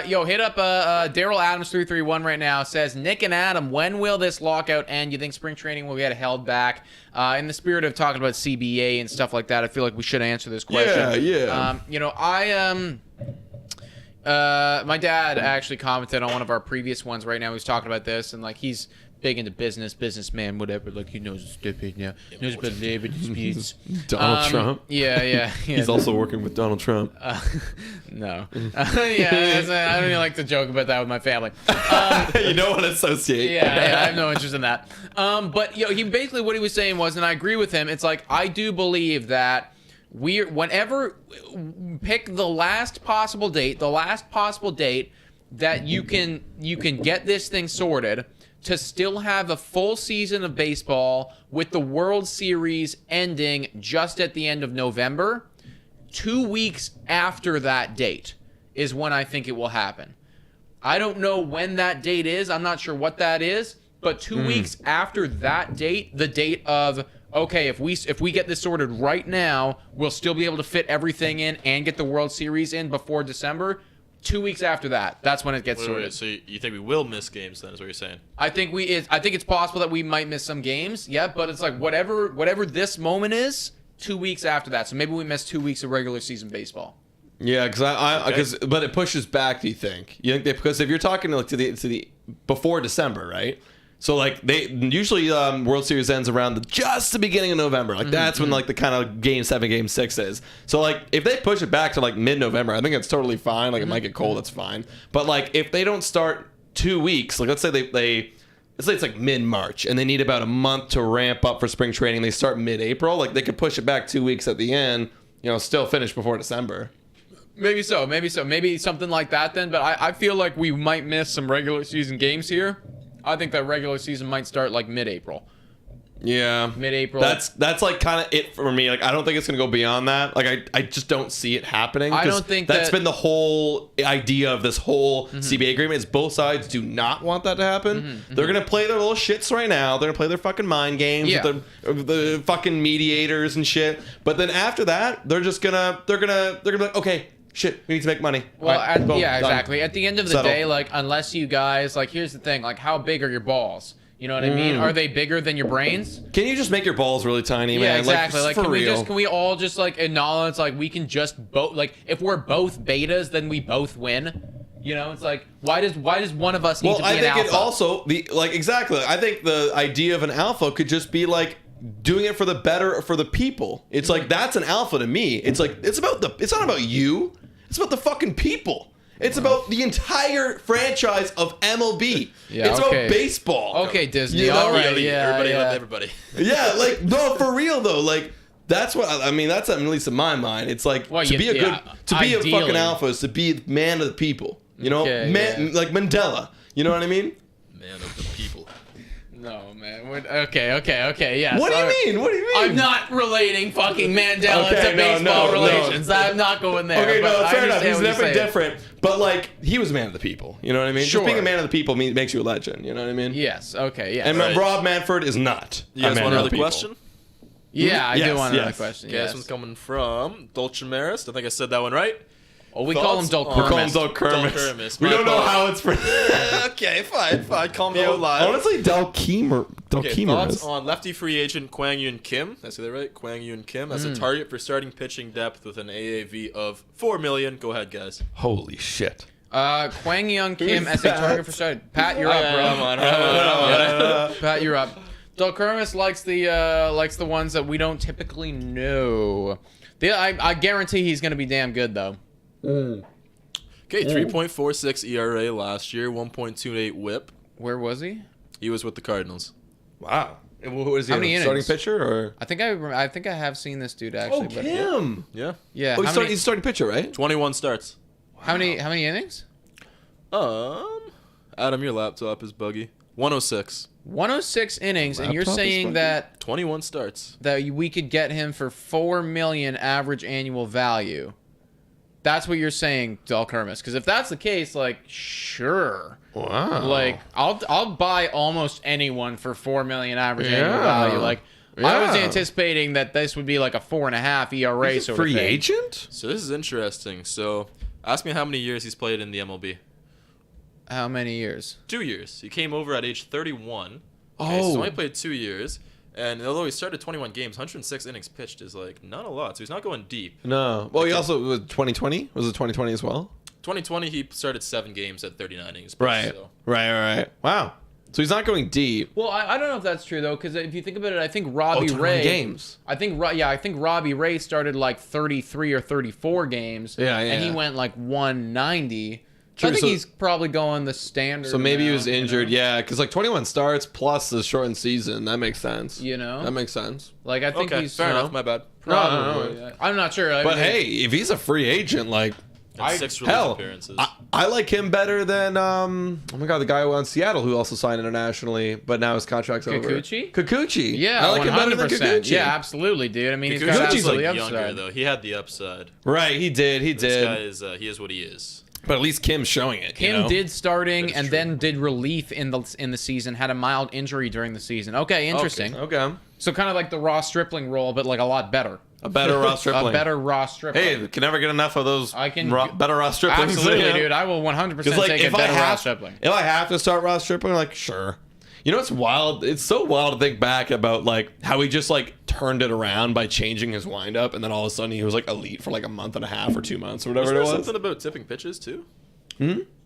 Yo, hit up Daryl Adams 331 right now. Says Nick and Adam, when will this lockout end? You think spring training will get held back? In the spirit of talking about CBA and stuff like that, I feel like we should answer this question. Yeah. You know, my dad actually commented on one of our previous ones right now. He's talking about this, and like he's big into businessman, whatever. Like he knows stupid, knows about labor disputes. Donald Trump. Yeah. He's also working with Donald Trump. No. I don't even like to joke about that with my family. You don't want to associate. Yeah, I have no interest in that. But he basically what he was saying was, and I agree with him. It's like I do believe that whenever pick the last possible date that you can get this thing sorted to still have a full season of baseball with the World Series ending just at the end of November. 2 weeks after that date is when I think it will happen. I don't know when that date is. I'm not sure what that is, but 2 weeks after that date, the date of okay, if we get this sorted right now, we'll still be able to fit everything in and get the World Series in before December. 2 weeks after that, that's when it gets sorted. Wait, so you think we will miss games then? Is what you're saying? I think it's possible that we might miss some games. Yeah, but it's like whatever this moment is, 2 weeks after that. So maybe we miss 2 weeks of regular season baseball. Yeah, but it pushes back. Do you think? Because if you're talking like to the before December, right? So like they usually World Series ends around just the beginning of November. Like that's when like the kind of Game 7, Game 6 is. So like if they push it back to like mid-November, I think it's totally fine. Like it might get cold, that's fine. But like if they don't start 2 weeks, like let's say let's say it's like mid-March and they need about a month to ramp up for spring training. They start mid-April. Like they could push it back 2 weeks at the end. Still finish before December. Maybe so. Maybe something like that then. But I feel like we might miss some regular season games here. I think that regular season might start like mid-April. Yeah. Mid-April. That's like kind of it for me. Like I don't think it's going to go beyond that. Like I just don't see it happening. I don't think that's been the whole idea of this whole CBA agreement is both sides do not want that to happen. They're going to play their little shits right now. They're going to play their fucking mind games with the fucking mediators and shit. But then after that, they're gonna be like, okay, shit, we need to make money. Well, right, boom, done. exactly. At the end of the day, like, unless you guys, like, here's the thing, like, how big are your balls? You know what I mean? Are they bigger than your brains? Can you just make your balls really tiny, man? Yeah, exactly. Like, for real. can we all just like acknowledge like we can just both like if we're both betas, then we both win. It's like why does one of us need to be an alpha? I think it also exactly. I think the idea of an alpha could just be like doing it for the better for the people. It's like that's an alpha to me. It's like it's not about you. It's about the fucking people. It's about the entire franchise of MLB. Yeah, it's about baseball. Okay, Disney. All right, everybody love everybody. Yeah, like no, for real though. Like that's what I mean. That's at least in my mind. It's like to be a fucking alpha is to be man of the people. Like Mandela. You know what I mean? Man of the people. No, man. Okay, yes. What do you mean? What do you mean? I'm not relating fucking Mandela to baseball relations. No. I'm not going there. Okay, no, fair enough. He's definitely different. But, like, he was a man of the people. You know what I mean? Sure. Just being a man of the people makes you a legend. You know what I mean? Yes. Okay, yes. And Rob Manfred is not. You guys want another question? Yeah, I do want another question. Okay, this one's coming from Dulcimerist. I think I said that one right. Oh, we call him Dulkermis. We don't know how it's pronounced. Okay, fine. Call me out live. Honestly, Dulkemer. Thoughts on lefty free agent Kwang Yun Kim? Did I say that right? Kwang Yun Kim as a target for starting pitching depth with an AAV of $4 million. Go ahead, guys. Holy shit. Kwang Yun Kim as a target for starting. Pat, you're up, bro. Come on. Pat, you're up. Dulkermis likes the ones that we don't typically know. I guarantee he's gonna be damn good though. Okay, 3.46 ERA last year, 1.28 WHIP. Where was he? He was with the Cardinals. Wow. And who is he? How many starting innings? pitcher or? I think I have seen this dude actually. Oh, him. Yeah. Yeah. Oh, he's starting pitcher, right? 21 starts. Wow. How many innings? Adam, your laptop is buggy. 106. 106 innings, and you're saying that 21 starts. That we could get him for $4 million average annual value. That's what you're saying, Dulkermis. Because if that's the case, like, sure. Wow. Like, I'll buy almost anyone for $4 million average annual value. Like, I was anticipating that this would be like a 4.5 ERA He's a sort of thing. free agent? So this is interesting. So ask me how many years he's played in the MLB. How many years? 2 years. He came over at age 31. Oh. Okay, so he only played 2 years. And although he started 21 games, 106 innings pitched is like not a lot. So he's not going deep. No. Well, he also was 2020. Was it 2020 as well? 2020, he started 7 games at 39 innings pitched. Right. So. Right. Wow. So he's not going deep. Well, I don't know if that's true though, because if you think about it, I think Robbie Ray games. I think Robbie Ray started like 33 or 34 games. Yeah. And he went like 190. True, I think he's probably going the standard. So maybe he was injured, yeah, because like 21 starts plus the shortened season, that makes sense. That makes sense. Like I think he's fair enough. My bad. No. I'm not sure. But hey, if he's a free agent, like 6 relief appearances. I like him better than oh my god, the guy who on Seattle who also signed internationally, but now his contract's over. Kikuchi? Yeah, I like 100%. Him better than Kikuchi. Yeah, absolutely, dude. I mean, he's got absolutely like upside. Younger though. He had the upside. Right, he did. This guy is he is what he is. But at least Kim's showing it. Kim did starting and then did relief in the season. Had a mild injury during the season. Okay, interesting. Okay. So kind of like the Ross Stripling role, but like a lot better. A better Ross Stripling. A better Ross Stripling. Hey, can never get enough of those. Better Ross Striplings. Absolutely, dude. I will 100% take a better Ross Stripling. If I have to start Ross Stripling, like sure. You know what's wild? It's so wild to think back about like how he just like turned it around by changing his windup, and then all of a sudden he was like elite for like a month and a half or 2 months or whatever it was. Something about tipping pitches too.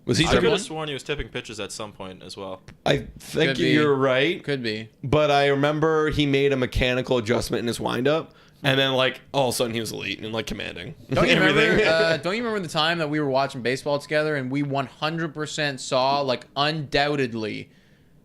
Was he I could tipping? have sworn he was tipping pitches at some point as well. I think Could be. you're right. Could be. But I remember he made a mechanical adjustment in his windup, and then like all of a sudden he was elite and like commanding. Don't you everything. remember? Don't you remember the time that we were watching baseball together and we 100% saw, like, undoubtedly,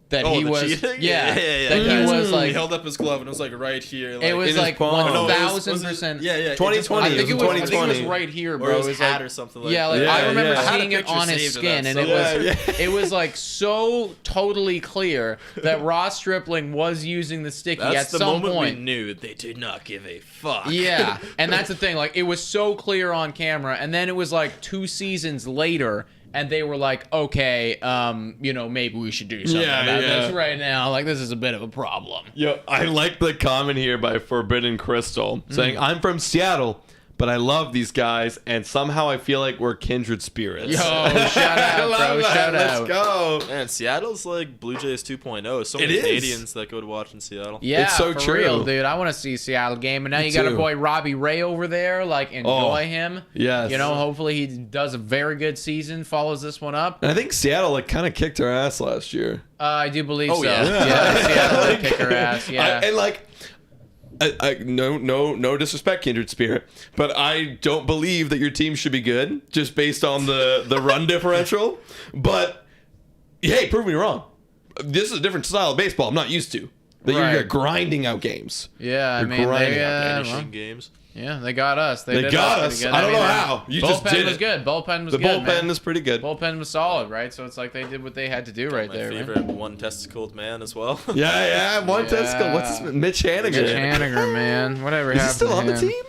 that Oh, he the was, cheating? yeah, Yeah. that he was He like, held up his glove and it was like right here. Like, it was his like palm. No, it was- 1,000%. Yeah. 2020. I think it was 2020. right here, Or bro. it It was was hat like, or something like yeah, like that. I remember yeah. I had a seeing it picture on his saved of skin, that and it somewhere. was it was like so totally clear that Ross Stripling was using the sticky That's at the some moment point. we knew they did not give a fuck. Yeah, and that's the thing. Like, it was so clear on camera, and then it was like 2 seasons later, and they were like, okay, maybe we should do something about this right now. Like, this is a bit of a problem. Yo, I like the comment here by Forbidden Crystal saying, "I'm from Seattle, but I love these guys, and somehow I feel like we're kindred spirits." Yo, shout out, bro, Love that. shout Let's out. go. Man, Seattle's like Blue Jays 2.0. So It many is. Canadians that go to watch in Seattle. Yeah, It's so for true. real, dude. I want to see a Seattle game, and now Me you got a too. boy Robbie Ray over there. Like, enjoy him. Yes. You know, hopefully he does a very good season, follows this one up. And I think Seattle like kind of kicked our ass last year. I do believe so. yeah. Yeah, Seattle would kick her ass. Yeah. And like, no disrespect, kindred spirit, but I don't believe that your team should be good just based on the run differential. But hey, prove me wrong. This is a different style of baseball I'm not used to. That you're Right. grinding out games. Yeah, I You're mean, grinding they, out Finishing games. yeah, they got us. They did got pretty us. good. I don't know mean, how. You just bullpen did was it. good. Bullpen was The good. bullpen man. is pretty good. Bullpen was solid, right? So it's like they did what they had to do right My there. man. favorite one testicled man as well. Yeah, one Yeah. testicle. What's his Mitch Haniger? Mitch Haniger, man. Whatever Is he happened still to on the him. team?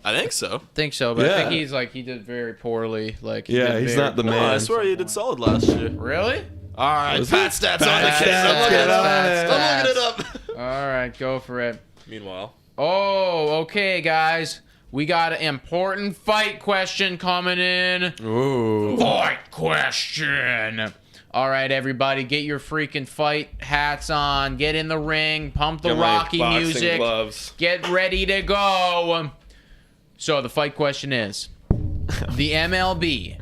I think so. Think so, but I Yeah. think he did very poorly. Like, he Yeah, did he's very not the poorly. No, I man. swear he did solid last year. Really? All right, Was Pat it? stats Pat on the stats, case. I'm looking get it up. on it. I'm looking it up. All right, go for it. Meanwhile, Oh, okay, guys. We got an important fight question coming in. Ooh. Fight question. All right, everybody, get your freaking fight hats on. Get in the ring. Pump the Got my Rocky boxing music. gloves. Get ready to go. So the fight question is, the MLB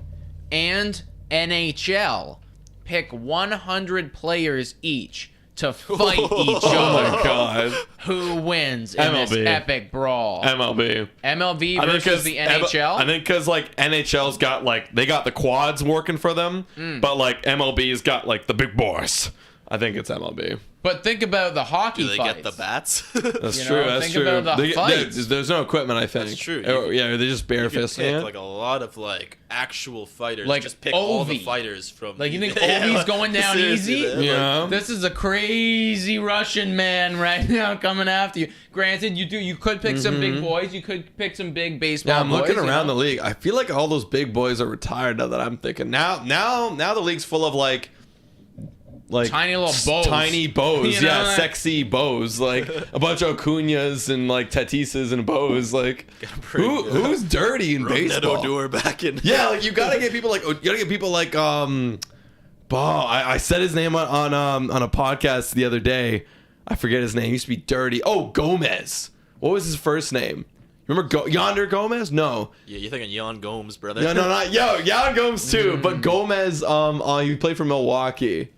and NHL pick 100 players each to fight each Oh my other. god. Who wins in this MLB. epic brawl? MLB. MLB I think versus the NHL? I think because like NHL's got like they got the quads working for them, but like MLB's got like the big boys. I think it's MLB. But think about the hockey do they fights. get the bats? That's You true. know, That's think true. about the fights. There's no equipment. I think That's true. Oh, yeah, they're just bare You could fisting pick it. like a lot of like actual fighters. Like just pick all the Ovi. fighters from. Like, you think Yeah, Ovi's like, going down seriously, easy? man, Yeah. This is a crazy Russian man right now coming after you. Granted, you could pick some big boys. You could pick some big baseball Yeah, I'm boys. looking you around know? the league. I feel like all those big boys are retired now that I'm thinking. Now the league's full of like Tiny little bows. tiny bows, You know, yeah, like- sexy bows, like a bunch of Acuñas and like Tatises and bows. Like bring, who's dirty in Rougned baseball? Odor back in. Yeah, like you gotta get people like I said his name on a podcast the other day. I forget his name. He used to be dirty. Oh, Gomez. What was his first name? Remember Yonder Gomez? No. Yeah, you're thinking Jan Gomes, brother. No, not Jan Gomes too. But Gomez, he played for Milwaukee.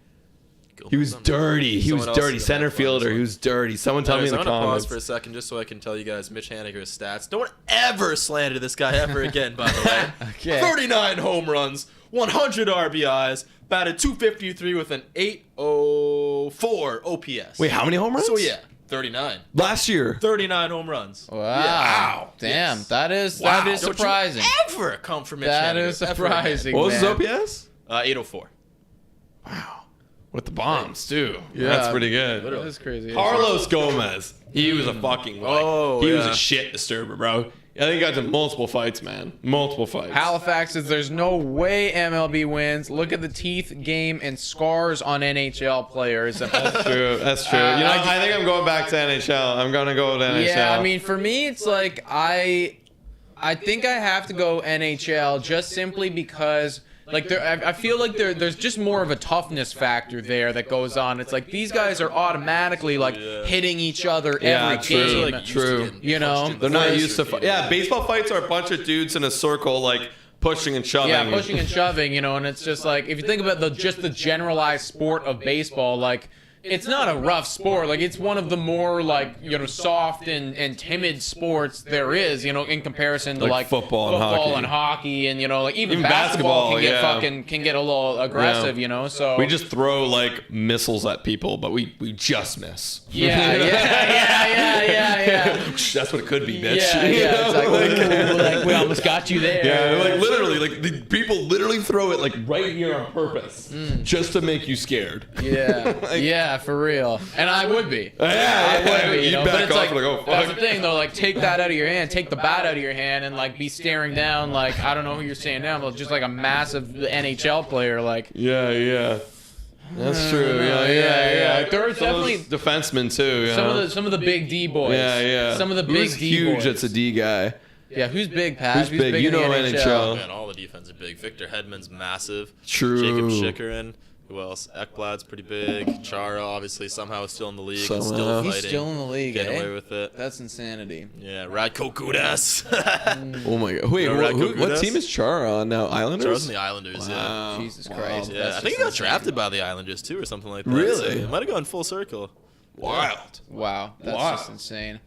He was dirty. He was Someone else dirty. is Center gonna have fun fielder. this He was dirty. Someone tell me in Anyways, the I'm gonna comments. pause for a second just so I can tell you guys Mitch Haniger's stats. Don't ever slander this guy ever again, by the way. Okay. 39 home runs, 100 RBIs, batted .253 with an .804 OPS. Wait, how many home runs? So yeah, 39. Last year. 39 home runs. Wow. Damn, Yes. that is Wow. that is Don't you surprising. ever come from Mitch That Haniger, is ever again. surprising. What was his man. OPS? 804. Wow. With the bombs too. Yeah. That's pretty good. That is crazy. Carlos Gomez. He was a fucking like, Oh, he was yeah. a shit disturber, bro. I think he got to multiple fights, man. Multiple fights. Halifax says there's no way MLB wins. Look at the teeth, game, and scars on NHL players. That's true. That's true. You know, I think I'm going back to NHL. I'm gonna go with NHL. Yeah, I mean, for me, it's like I think I have to go NHL just simply because, like, I feel like there's just more of a toughness factor there that goes on. It's like these guys are automatically like hitting each other every true. game. Like, True. You know, they're not used to. Yeah, baseball fights are a bunch of dudes in a circle, like pushing and shoving. Yeah, pushing and shoving, you know, and it's just like, if you think about just the generalized sport of baseball, like, it's not a rough sport. Like, it's one of the more, like, you know, soft and timid sports there is, you know, in comparison to, like football and hockey and, you know, like, even basketball can get a little aggressive, you know, so. We just throw, like, missiles at people, but we just miss. Yeah. That's what it could be, bitch. Yeah. It's like, we almost got you there. Yeah, like, literally, like, the people literally throw it, like, right here on purpose, just to make you scared. Yeah. Yeah, for real. And I would be. I would be, you know, but it's like, oh, fuck. that's the thing, though, like, take that out of your hand, take the bat out of your hand, and, like, be staring down, like, I don't know who you're staring down, but just, like, a massive NHL player, like. Yeah. That's true. Yeah. There's definitely defensemen too. Yeah. Some of the big D boys. Yeah. Some of the big D boys. Huge. That's a D guy. Yeah, who's big, Pat? Who's big? You in the know NHL. Man, all the defense are big. Victor Hedman's massive. True. Jacob Schickerin. Who else? Ekblad's pretty big. Chara, obviously, somehow is still in the league. Somehow. Still fighting. He's still in the league, Getting away with it. That's insanity. Yeah, Radko Gudas. Oh my god. Wait, what team is Chara on now? Islanders? Chara's in the Islanders, wow. yeah. Jesus Christ. Yeah, I think he got drafted by the Islanders, too, or something like that. Really? So it might have gone full circle. Wild. Wow. That's just insane.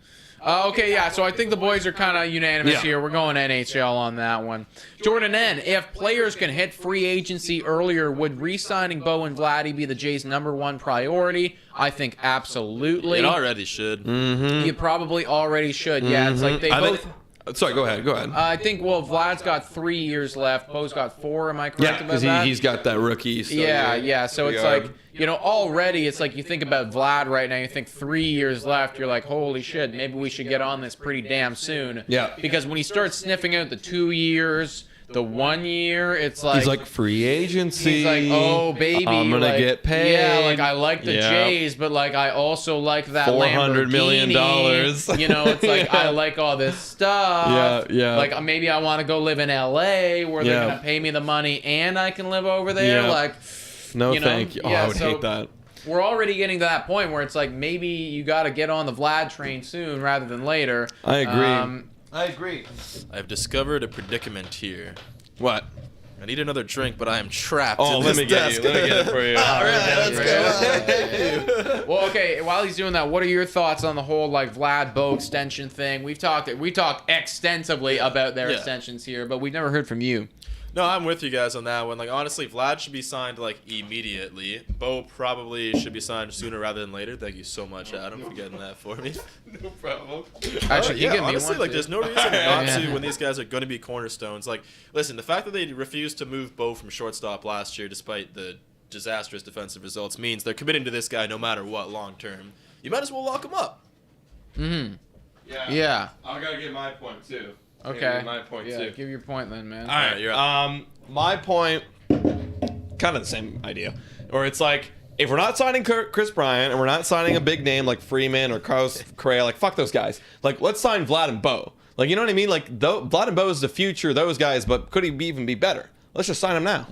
Okay, yeah, so I think the boys are kind of unanimous here. We're going NHL on that one. Jordan N., if players can hit free agency earlier, would re-signing Bo and Vladdy be the Jays' #1 priority? I think absolutely. It already should. Mm-hmm. You probably already should. Yeah, it's like they both... Sorry, go ahead. I think, Vlad's got 3 years left. Bo's got 4. Am I correct about that? Yeah, because he's got that rookie. So yeah. So it's like, you know, already it's like you think about Vlad right now, you think 3 years left, you're like, holy shit, maybe we should get on this pretty damn soon. Yeah. Because when you start sniffing out the 2 years, the 1 year, it's like... He's like, free agency. He's like, oh, baby. I'm going to get paid. Yeah, like, I like the Jays, but, like, I also like that $400 million. You know, it's like, I like all this stuff. Yeah. Like, maybe I want to go live in L.A. where they're going to pay me the money and I can live over there. Yeah. Like, no, you know, thank you. Oh, I would hate that. We're already getting to that point where it's like, maybe you got to get on the Vlad train soon rather than later. I agree. I agree. I've discovered a predicament here. What? I need another drink, but I am trapped. Oh, in let this me get desk. you. Let me get it for you. All right, let's go. Well, okay. While he's doing that, what are your thoughts on the whole like Vlad Bo extension thing? We talked extensively about their extensions here, but we've never heard from you. No, I'm with you guys on that one. Like, honestly, Vlad should be signed, like, immediately. Bo probably should be signed sooner rather than later. Thank you so much, Adam, for getting that for me. No problem. Actually, you give me honestly, one, like, too. there's no reason not to when these guys are going to be cornerstones. Like, listen, the fact that they refused to move Bo from shortstop last year despite the disastrous defensive results means they're committing to this guy no matter what long term. You might as well lock him up. Mm-hmm. Yeah. I got to get my point, too. Okay. My point too. Give your point then, man. All right, you're up. My point, kind of the same idea, or it's like if we're not signing Chris Bryant and we're not signing a big name like Freeman or Carlos Correa, like fuck those guys. Like let's sign Vlad and Bo. Like you know what I mean? Like Vlad and Bo is the future of those guys, but could he even be better? Let's just sign them now.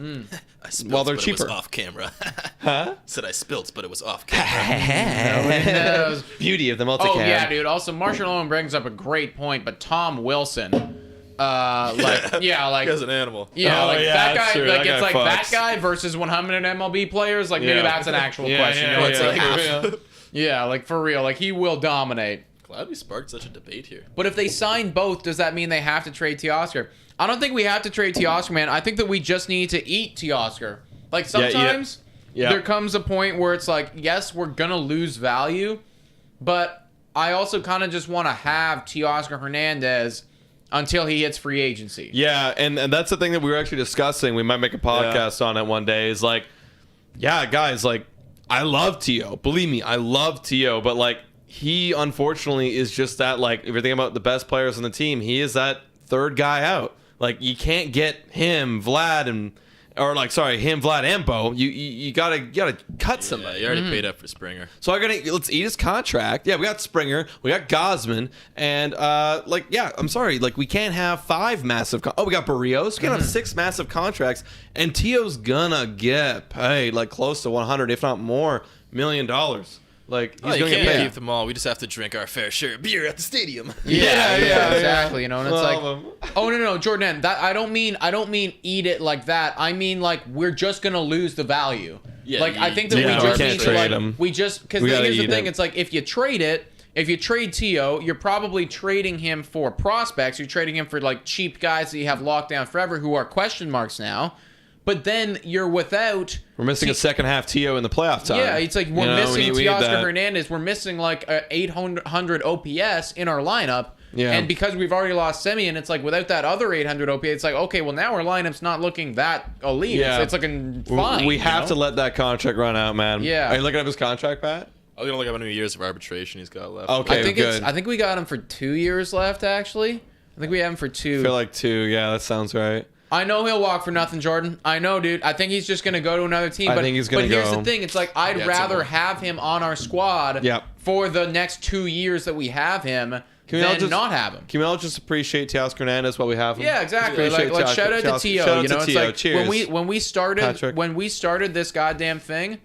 I spilled, Well, they're but cheaper. It was off camera. Huh? Said I spilt, but it was off camera. Nobody knows. Beauty of the multicam. Oh yeah, dude. Also, Marshall Owen brings up a great point, but Tom Wilson, like, As an animal. yeah, Oh, like yeah, that that's guy, true. like That it's guy like that fucks. guy versus 100 MLB players. Like maybe that's an actual question. You know, it's like half. Yeah, like for real, like he will dominate. Glad we sparked such a debate here. But if they sign both, does that mean they have to trade Teoscar? I don't think we have to trade Teoscar, man. I think that we just need to eat Teoscar. Like sometimes there comes a point where it's like, yes, we're gonna lose value, but I also kind of just want to have Teoscar Hernandez until he hits free agency. Yeah, and that's the thing that we were actually discussing. We might make a podcast on it one day. Is like, yeah, guys, like I love Teo. Believe me, I love Teo, but like he unfortunately is just that. Like if you're thinking about the best players on the team, he is that third guy out. Like you can't get him, Vlad, and him, Vlad, and Bo. You gotta cut somebody. Yeah, you already paid up for Springer. So let's eat his contract. Yeah, we got Springer, we got Gosman, and I'm sorry, like we can't have 5 massive. We got Barrios. We can't have 6 massive contracts, and Teo's gonna get paid like close to $100, if not more, $1 million. Like he's you going to can't get paid. keep them all. We just have to drink our fair share of beer at the stadium. Yeah, exactly. You know, and it's Well, like, oh no, Jordan, that I don't mean eat it like that. I mean like we're just gonna lose the value. Yeah, like I think that we just can't need to trade like him. we just because We gotta here's the eat thing. him. It's like if you trade Tio, you're probably trading him for prospects. You're trading him for like cheap guys that you have locked down forever who are question marks now. But then you're without. We're missing a second half TO in the playoff time. Yeah, it's like we're You know, missing we need Teoscar that. Hernandez. We're missing like a 800 OPS in our lineup. Yeah. And because we've already lost Semyon, it's like without that other 800 OPS, it's like, okay, well now our lineup's not looking that elite. Yeah. It's looking fine. We have to let that contract run out, man. Yeah. Are you looking at his contract, Pat? I was gonna look up how many years of arbitration he's got left. Okay. I think we got him for 2 years left, actually. I think we have him for 2. I feel like 2. Yeah, that sounds right. I know he'll walk for nothing, Jordan. I know, dude. I think he's just going to go to another team. I think he's gonna But here's go. the thing. It's like I'd Yeah, rather Timber. have him on our squad Yep. for the next 2 years that we have him we all than just- not have him. Can we all just appreciate Teoscar Hernandez while we have him? Yeah, exactly. Appreciate Like Teoscar- shout out to Teoscar- Tio. shout out You know, to it's Tio. like Cheers. when we started Patrick. this goddamn thing.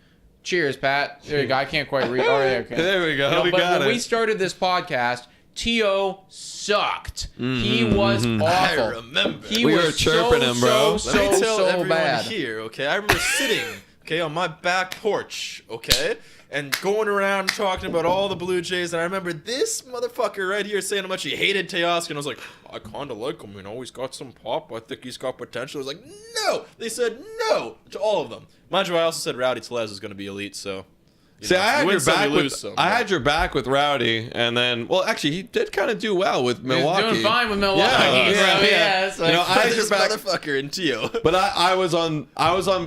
Cheers, Pat. There you go. I can't quite read. All right, okay. There we go. You know, we but got when it. we started this podcast, Tio sucked. He was awful. I remember. He We was were chirping him, bro. So, Let me tell so everyone bad. here, okay? I remember sitting, okay, on my back porch, okay, and going around talking about all the Blue Jays, and I remember this motherfucker right here saying how much he hated Teoscar, and I was like, I kind of like him, you know, he's got some pop, I think he's got potential. I was like, no! They said no to all of them. Mind you, I also said Rowdy Tellez was going to be elite, so... See, I had you your win some, back you with lose some, I but- had your back with Rowdy, and then actually he did kind of do well with Milwaukee. He's doing fine with Milwaukee. Yeah, bro. yeah. Yes, like, You know, I had your this back, motherfucker in Tio. but I was on.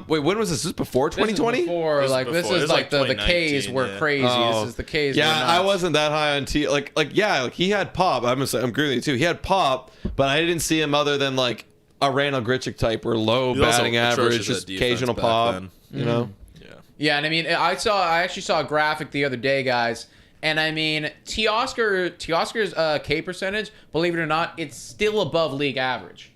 Wait, when was this? This was before 2020. Before, This is like this before. is This is like like the K's 2019, were yeah. crazy. Oh. This is the K's. Yeah, were I nuts. wasn't that high on T. Like he had pop. I'm agreeing with you too. He had pop, but I didn't see him other than like a Randall Grichuk type or low He was also batting average, atrocious just at defense occasional back pop. then. You know. Yeah. Yeah, and I mean, I actually saw a graphic the other day, guys, and I mean, Teoscar's K percentage, believe it or not, it's still above league average.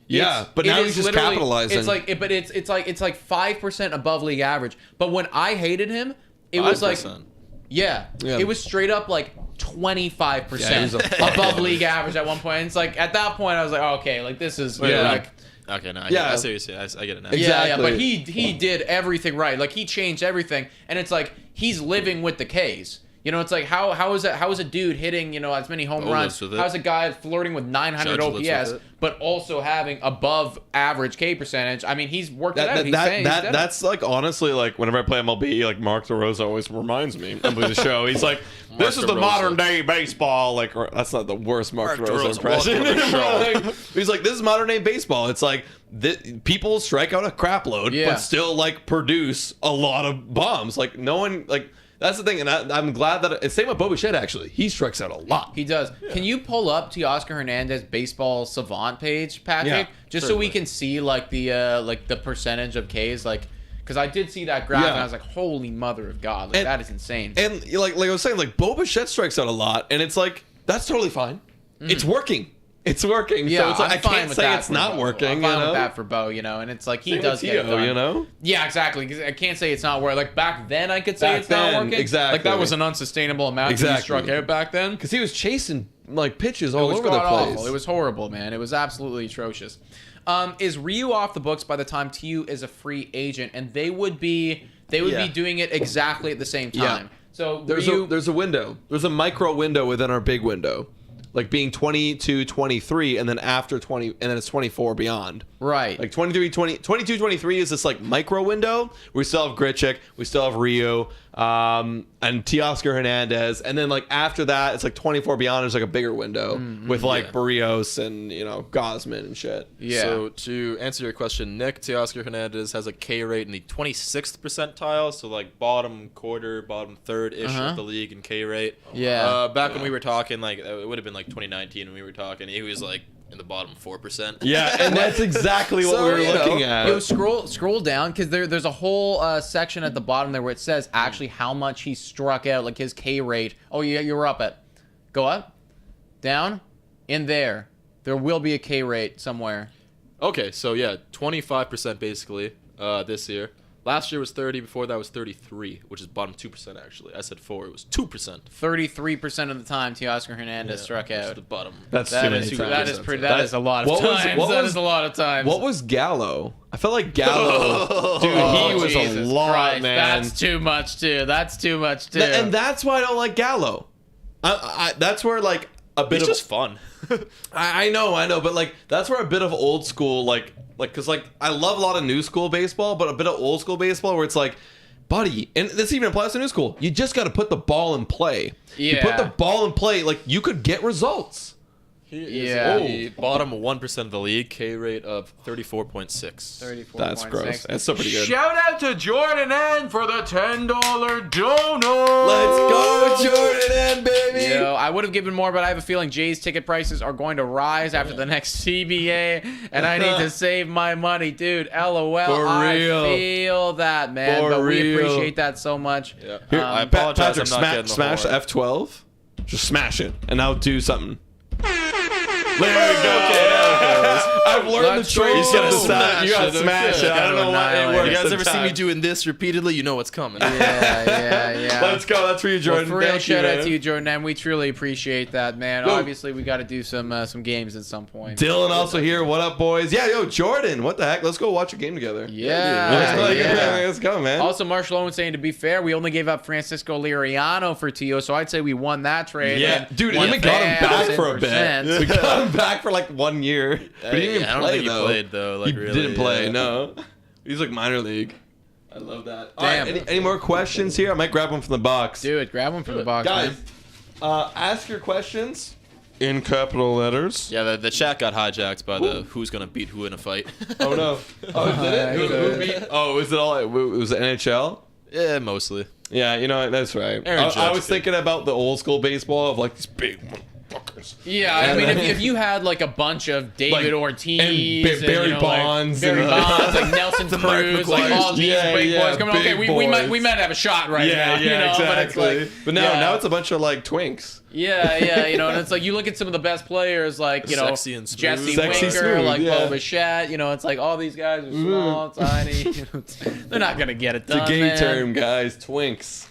Yeah, but It now is he's just literally- capitalizing. It's like, but it's like 5% above league average. But when I hated him, it was like, 5%. yeah, Yeah. it was straight up like 25% Yeah, he was a- above league average at one point. And it's like at that point, I was like, oh, okay, like this is Yeah. like. Okay, no, Yeah. I see what you're saying. I get it now. Exactly. Yeah, but he did everything right. Like he changed everything, and it's like he's living with the K's. You know, it's like how is a dude hitting, you know, as many home Oh, runs? lives with it. How's a guy flirting with 900 Judge lives OPS, with it. but also having above average K percentage? I mean, he's worked it out. He's saying he's done it. That's like honestly like whenever I play MLB, like Mark DeRosa always reminds me of the show. He's like, "This is the DeRosa. modern day baseball." Like that's not the worst Mark Mark DeRosa DeRosa, impression. welcome to the show. Like, he's like, "This is modern day baseball." It's like people strike out a crap load, Yeah. but still like produce a lot of bombs. Like no one like. That's the thing, and I'm glad that it's same with Bo Bichette, actually. He strikes out a lot. He does. Can you pull up Teoscar Hernandez baseball savant page, Patrick, Yeah, just so we certainly. can see like the percentage of Ks, like because I did see that graph Yeah. and I was like, holy mother of God, like, And- that is insane. And like I was saying, like Bo Bichette strikes out a lot, and it's like that's totally fine. It's working. It's working. Yeah, so it's like, I'm I fine can't with say that it's for not Bo. working. I'm You fine know, with that for Bo, you know, and it's like he Same does with get it Tio, done. you know. Yeah, exactly. 'Cause I can't say it's not working. Like back then, I could say Back it's not then, working. exactly. Like that was an unsustainable amount that he Exactly. struck out back then. Because he was chasing like pitches It all was over the god place. awful. It was horrible, man. It was absolutely atrocious. Is Ryu off the books by the time TU is a free agent? And they would be Yeah. doing it exactly at the same time. So there's a window. There's a micro window within our big window. Like being 22, 23, and then after 20, and then it's 24 beyond. right. Like 23, 20, 22, 23 is this like micro window. We still have Grichuk, we still have Rio, and Teoscar Hernandez, and then like after that, it's like 24 beyond. There's like a bigger window with like Yeah. Barrios and Gosman and shit. yeah. So to answer your question, Nick, Teoscar Hernandez has a K rate in the 26th percentile, so like bottom quarter, bottom third-ish Uh-huh. of the league in K rate. Yeah. Back when we were talking, like it would have been like 2019 when we were talking, he was like in the bottom 4%. Yeah, and that's exactly what So, we were you know, looking at. Yo, scroll down because there's a whole section at the bottom there where it says actually how much he struck out, like his K rate. Oh yeah, you were up at. Go up, down, in there. There will be a K rate somewhere. Okay, so yeah, 25% basically this year. Last year was 30. Before that was 33, which is bottom 2% actually. I said 4. It was 2%. 33% of the time, Teoscar Hernandez struck out. The bottom. That's That too many is times. that is pretty. That is a lot of times. That is a lot of times. What was Gallo? I felt like Gallo. Dude, he was a Jesus lot, Christ. man. That's too much too. That's too much too. And that's why I don't like Gallo. That's where like a bit It's of just fun. I know, but like that's where a bit of old school like because like I love a lot of new school baseball, but a bit of old school baseball where it's like, buddy, and this even applies to new school. You just got to put the ball in play. You put the ball in play, like you could get results. Yeah. The bottom 1% of the league, K rate of 34.6. 34. That's gross. That's still pretty good. Shout out to Jordan N for the $10 donor. Let's go, Jordan N, baby. Yo, I would have given more, but I have a feeling Jay's ticket prices are going to rise after the next CBA, and I need to save my money, dude. LOL. For I real. feel that, man. For but we real. appreciate that so much. Yeah. Here, I apologize. Patrick, I'm not getting the smash horn. F12. Just smash it, and I'll do something. There we go. I've learned the traits go. of the sound. Smash You gotta it, smash okay. it. I don't know why it works. You guys ever see me sometimes. doing this repeatedly? You know what's coming. Yeah. Let's go. That's for you, Jordan. Well, for real, Thank you, shout out man. to you, Jordan, and we truly appreciate that, man. Yo. Obviously, we got to do some games at some point. Dylan also here. What up, boys? Yeah, yo, Jordan. What the heck? Let's go watch a game together. Let's go, man. Also, Marshall Owen saying, to be fair, we only gave up Francisco Liriano for Tio, so I'd say we won that trade. Yeah, and dude, we got him back for a 1000%. bit. We got him back for like 1 year. But he didn't even I don't play, think he though. played though. Like, He really, didn't play, yeah. no. He's like minor league. I love that. Damn. All right, any more questions here? I might grab one from the box. Do it. Grab one from the box, Guys, man. ask your questions in capital letters. Yeah, the chat got hijacked by the who's gonna beat who in a fight. Oh, no. Oh, did it? Who beat? Oh, was it all? It was the NHL? Yeah, mostly. Yeah, you know what? That's right. Aaron I Judge was did. thinking about the old school baseball of like these big motherfuckers. Yeah, I mean, if you had like a bunch of David Like, Ortiz and Barry Bonds like, Barry and, Bonds, like Nelson Cruz, like all these big boys coming. Okay, big we boys. might have a shot right now. You know, exactly. but it's like, but now it's a bunch of like twinks. Yeah, you know, and it's like you look at some of the best players, like you know, Sexy and smooth. Jesse Sexy Winker, smooth, like yeah. Bo Bichette. You know, it's like all these guys are small, tiny. You know, they're not gonna get it It's a done, gay man. term, guys. Twinks.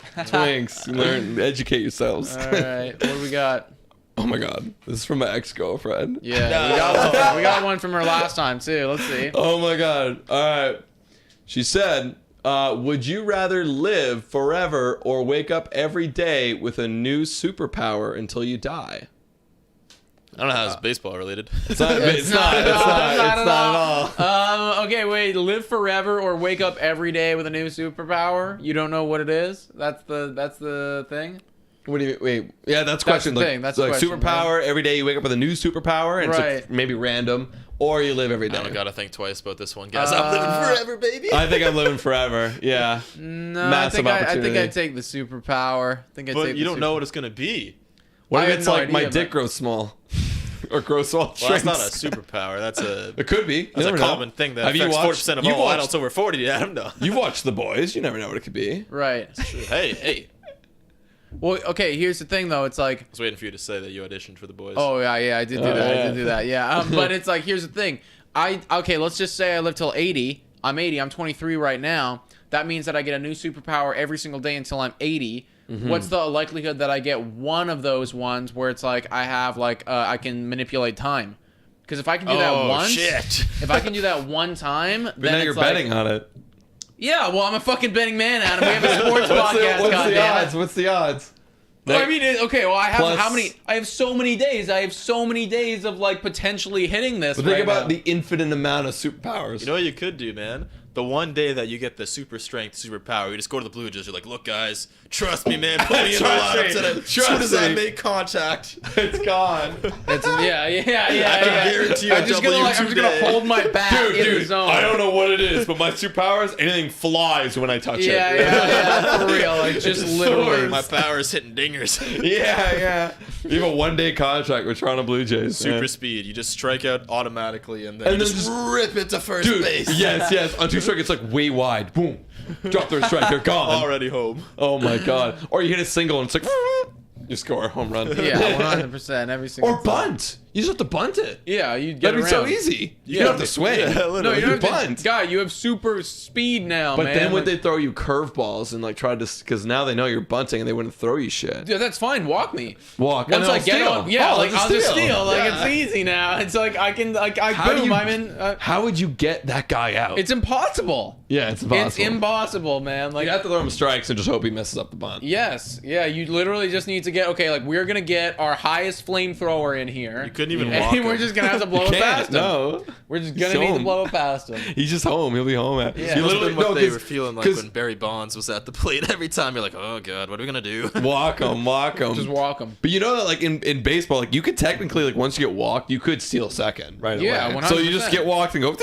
Learn, educate yourselves. All right, what do we got? Oh my god, this is from my ex-girlfriend. Yeah, we got one from her last time too. Let's see. Oh my god. All right. She said, would you rather live forever or wake up every day with a new superpower until you die? I don't know how it's baseball related. It's not at all. Okay, wait. Live forever or wake up every day with a new superpower. You don't know what it is. That's the thing. What do you wait? Yeah, that's That's question. the Like, thing, that's like the question, superpower. Every day you wake up with a new superpower, and it's Right. like maybe random, or you live every I day. don't gotta think twice about this one, guys. I'm living forever, baby. I think I'm living forever. Yeah. No, Massive I think opportunity. I'd take the superpower. But you don't know what it's gonna be. What I if have it's no like my idea, dick but- grows small, or grows small? Well, that's not a shrinks? superpower. That's a It could be. that's You a never know. common thing that Have you affects watched- 40% of you've all watched- adults over 40. I don't know. You've watched The Boys. You never know what it could be. Right. Hey. Well, okay. Here's the thing, though. It's like, I was waiting for you to say that you auditioned for the boys. oh yeah, I did do that. yeah. I did do that. Yeah. But it's like, here's the thing. Okay, let's just say I live till 80. I'm 80. I'm 23 right now. That means that I get a new superpower every single day until I'm 80. What's the likelihood that I get one of those ones where it's like I have like I can manipulate time? Because if I can do that once, shit. if I can do that one time, But then now it's you're like, betting on it. Yeah, well, I'm a fucking betting man, Adam. We have a sports podcast. What's the goddammit. odds? What's the odds? Well, I mean, okay. Well, I have Plus- how many? I have so many days. I have so many days of like potentially hitting this. But think right about now. the infinite amount of superpowers. You know what you could do, man? The one day that you get the super strength, superpower, you just go to the Blue Jays. You're like, look, guys, trust me, man. Put me in the Trust lineup me. today. As soon Trust as I me. make contact, it's gone. It's, yeah. I can guarantee you I'm just gonna W I'm just gonna today. hold my bat in the zone. I don't know what it is, but my superpowers, anything flies when I touch Yeah, it. yeah, for real. Like just literally. my power is hitting dingers. yeah. You have a 1-day contract with Toronto Blue Jays. Super man. speed. You just strike out automatically, and then And you then just just- rip it to first Dude, base. yes. On 2 strike, it's like way wide. Boom. Drop third strike, you're gone. Already home. Oh my god. Or you hit a single and it's like, you score a home run. Yeah, 100% every single. Or bunt. You just have to bunt it. Yeah, you get That'd be around. so easy. You don't have to swing. Yeah, literally. No, you You don't have bunt. to, guy, you have super speed now, But man. then would Like, they throw you curveballs and like try to, because now they know you're bunting and they wouldn't throw you shit. yeah, that's fine. Walk me. Walk. Once and I I'll get steal. on, yeah, Oh, like I'll just steal. Like Yeah. it's easy now. It's like I can, like How do boom, you- I'm in. How would you get that guy out? It's impossible. yeah, it's impossible. It's impossible, man. Like You have to throw him strikes and just hope he messes up the bunt. yes, yeah. You literally just need to get like we're gonna get our highest flamethrower in here. You couldn't even and walk we're him. just gonna have to blow You it can't, past him. no. We're just gonna Show need to him. blow it past him. He's just home. He'll be home. Yeah. Must You have been what they were 'cause- feeling like 'cause- when Barry Bonds was at the plate. Every time you're like, oh god, what are we gonna do? Walk him. Just walk him. But you know that like in baseball, like you could technically like once you get walked, you could steal second right Yeah, away. 100%. So you just get walked and go.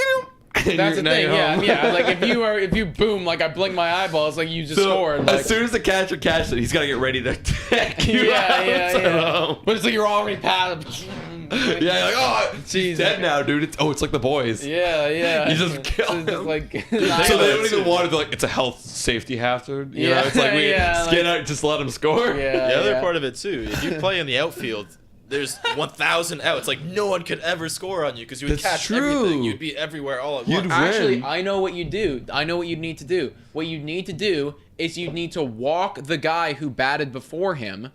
And That's the now thing, you're yeah, home. yeah. Like if you boom, like I blink my eyeballs, like you just So scored. Like, as soon as the catcher catches it, he's got to get ready to take you yeah, out. yeah. But it's like you're already past. Yeah, you're like, oh, Jeez. he's dead now, dude. It's like the boys. Yeah, yeah. You just kill So it's just him. like, So they don't even want it. They're like, it's a health safety hazard. You know, Yeah, it's like we yeah, skin like- out, just let him score. Yeah, The other yeah. part of it too, if you play in the outfield, there's 1,000 outs. Like no one could ever score on you because you would That's catch true. everything. You'd be everywhere all at You'd once. Actually, win. I know what you do. I know what you need to do. What you need to do is you need to walk the guy who batted before him,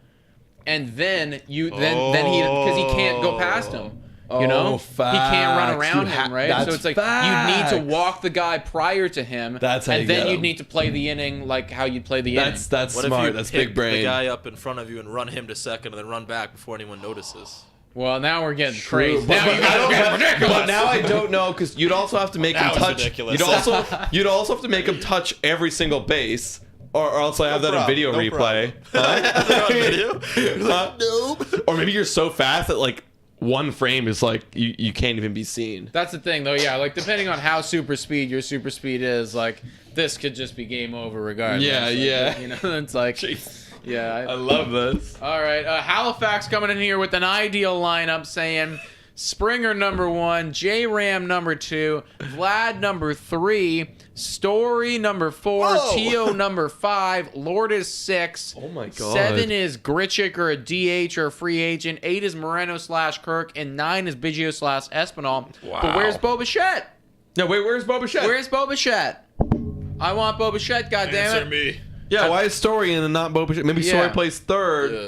and then you then he because he can't go past him. You know, he can't run facts. around You him, right? So that's it's like you need to facts. walk the guy prior to him, That's how and you then get you'd him. need to play the inning like how you'd play the inning. That's What smart. if you That's pick big brain. the guy up in front of you and run him to second and then run back before anyone notices? Well, now we're getting True, crazy. but, Now but you I guys are don't getting have- ridiculous. but now I don't know because you'd also have to make him That was touch. ridiculous. You'd also have to make him touch every single base, or else I have that on video replay. On video? Huh? Nope. Or maybe you're so fast that like one frame is like you can't even be seen. That's the thing, though. Yeah, like depending on how your super speed is, like this could just be game over regardless. Yeah, Like, yeah. You know, it's like, yeah. I love this. All right, Halifax coming in here with an ideal lineup, saying Springer number 1, J Ram number 2, Vlad number 3, Story number 4, Whoa. Tio number 5, Lord is 6. Oh my God. 7 is Grichuk or a DH or a free agent. 8 is Moreno/Kirk, and 9 is Biggio/Espinal. Wow. But where's Bo Bichette? No, wait, where's Bo Bichette? Where's Bo Bichette? I want Bo Bichette, goddammit. Answer me. Yeah, why is Story and not Bo Bichette? Maybe Yeah. Story plays third. Yeah.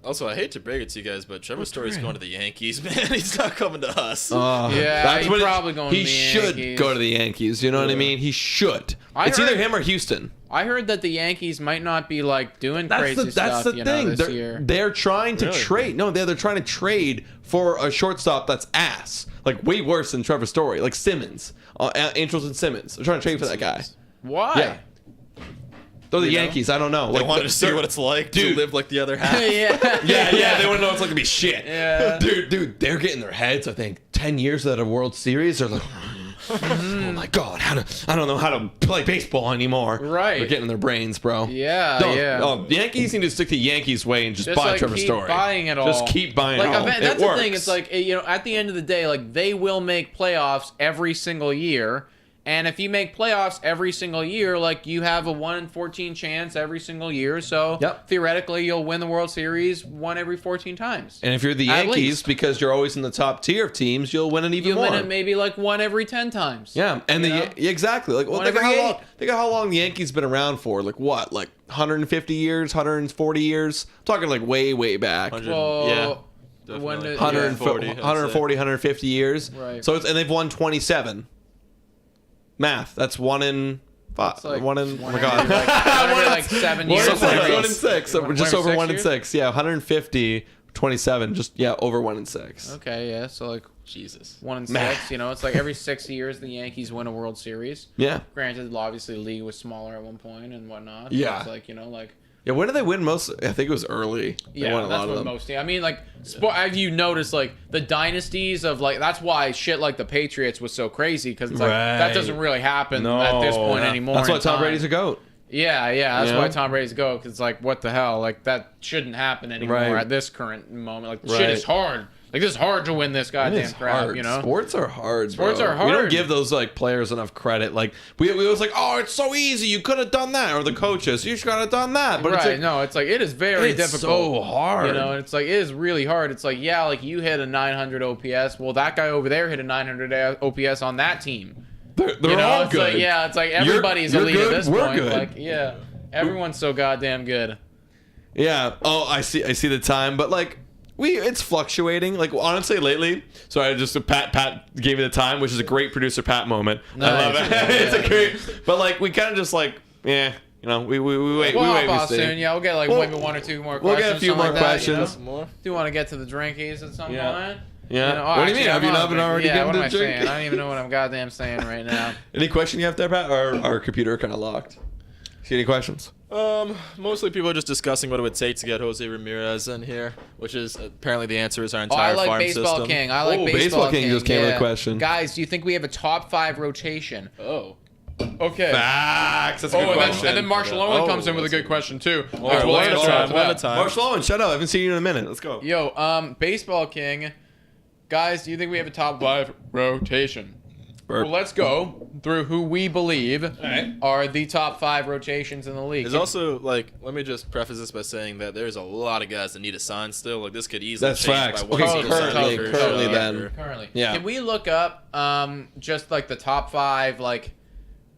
Also, I hate to break it to you guys, but Trevor Story's going to the Yankees, man. He's not coming to us. Yeah, he's what probably going to he the should Yankees. go to the Yankees. You know what I mean? He should. It's heard- either him or Houston. I heard that the Yankees might not be like doing crazy That's stuff, the you thing. know, this year. They're trying to Really? trade. No, they're trying to trade for a shortstop that's ass. Like way worse than Trevor Story. Like Simmons. Angels and Simmons. They're trying to trade for that guy. Why? Yeah. They're the You know? Yankees. I don't know. They Like wanted to see they're- what it's like Dude. to live like the other half. yeah. Yeah. They want to know what it's like to be shit. Yeah. Dude, they're getting their heads. I think 10 years at a World Series. They're like, oh my God, I don't know how to play baseball anymore. Right. They're getting in their brains, bro. Yeah, No, yeah. Oh, the Yankees need to stick to Yankees way and just buy like Trevor keep Story. buying it all. Just keep buying like, it all. That's It the works. thing. It's like, you know, at the end of the day, like they will make playoffs every single year. And if you make playoffs every single year, like you have a 1 in 14 chance every single year. So Yep. theoretically, you'll win the World Series 1 every 14 times. And if you're the At Yankees, least. because you're always in the top tier of teams, you'll win it even You'll more. win it maybe like 1 every 10 times. Yeah, and You know? exactly. Like, well, One think of every how 8. long. Think of how long the Yankees been around for. Like what? Like 150 years, 140 years. I'm talking like way back. 100, Well, yeah. when Definitely. did- 140, 140, I'd 140, 150 years. Right. So and they've won 27. Math. That's 1 in 5. It's like 1 in. Oh one my God. every, like, every, like 7 years. One in every- 6. So one just every over 1 in 6 6. Yeah, 150, 27. Just over 1 in 6. Okay, yeah. So like Jesus. 1 in 6. Math. You know, it's like every 6 years the Yankees win a World Series. Yeah. Granted, obviously the league was smaller at one point and whatnot. but Yeah. It's like, you know, like. Yeah. When did they win most? I think it was early. They Yeah, won a that's lot of what them. most. I mean, like, have you noticed, like, the dynasties of, like, that's why shit like the Patriots was so crazy, because it's like, that Right. doesn't really happen No. at this point Yeah. anymore. That's why in Tom time. Brady's a GOAT. Yeah, that's You why know? Tom Brady's a GOAT, because it's like, what the hell? Like, that shouldn't happen anymore Right. at this current moment. Like, Right. shit is hard Like, this is hard to win this goddamn crap, hard. you know? Sports are hard, Sports bro. are hard. We don't give those, like, players enough credit. Like, we was like, oh, it's so easy. You could have done that. Or the coaches, you should have done that. But right, it's like, no, it's like, it is very difficult. so hard. You know, and it's like, it is really hard. It's like, yeah, like, you hit a 900 OPS. Well, that guy over there hit a 900 OPS on that team. They're You know, all it's good. like, yeah, it's like everybody's You're elite good, at this we're point. good. Like, yeah, everyone's so goddamn good. Yeah. Oh, I see the time. But, like, it's fluctuating. Like, honestly, lately. Sorry, Pat gave me the time, which is a great producer Pat moment. Nice. I love it. Yeah, It's a great. But like, we kind of just like, yeah, you know, we wait. We'll we hop wait. off We see. soon. Yeah, we'll get like maybe one or two more questions. We'll get a few something more like that, questions. you know? Do want to get to the drinkies at some point? Yeah. You know, What do you mean? Have you not been already yeah, getting what to am I the drink? saying? I don't even know what I'm goddamn saying right now. Any question you have there, Pat? Our computer kind of locked. See any questions? Mostly people are just discussing what it would take to get Jose Ramirez in here, which is apparently the answer is our Oh, entire I like farm Baseball system. King. I like Oh, Baseball Baseball King just came with a question. Guys, do you think we have a top 5 rotation? Oh. Okay. Facts. That's a good question. And then Marshall Owen comes in with a good question too. All right, We'll one answer at after a time. One that. at a time. Marshall Owen, shut up. I haven't seen you in a minute. Let's go. Yo, Baseball King. Guys, do you think we have a top 5 rotation? Well, let's go through who we believe are the top 5 rotations in the league. There's also, like, let me just preface this by saying that there's a lot of guys that need a sign still. Like, this could easily That's change facts. by one Okay, single currently sign. then. Currently. Yeah. Can we look up just like the top 5, like,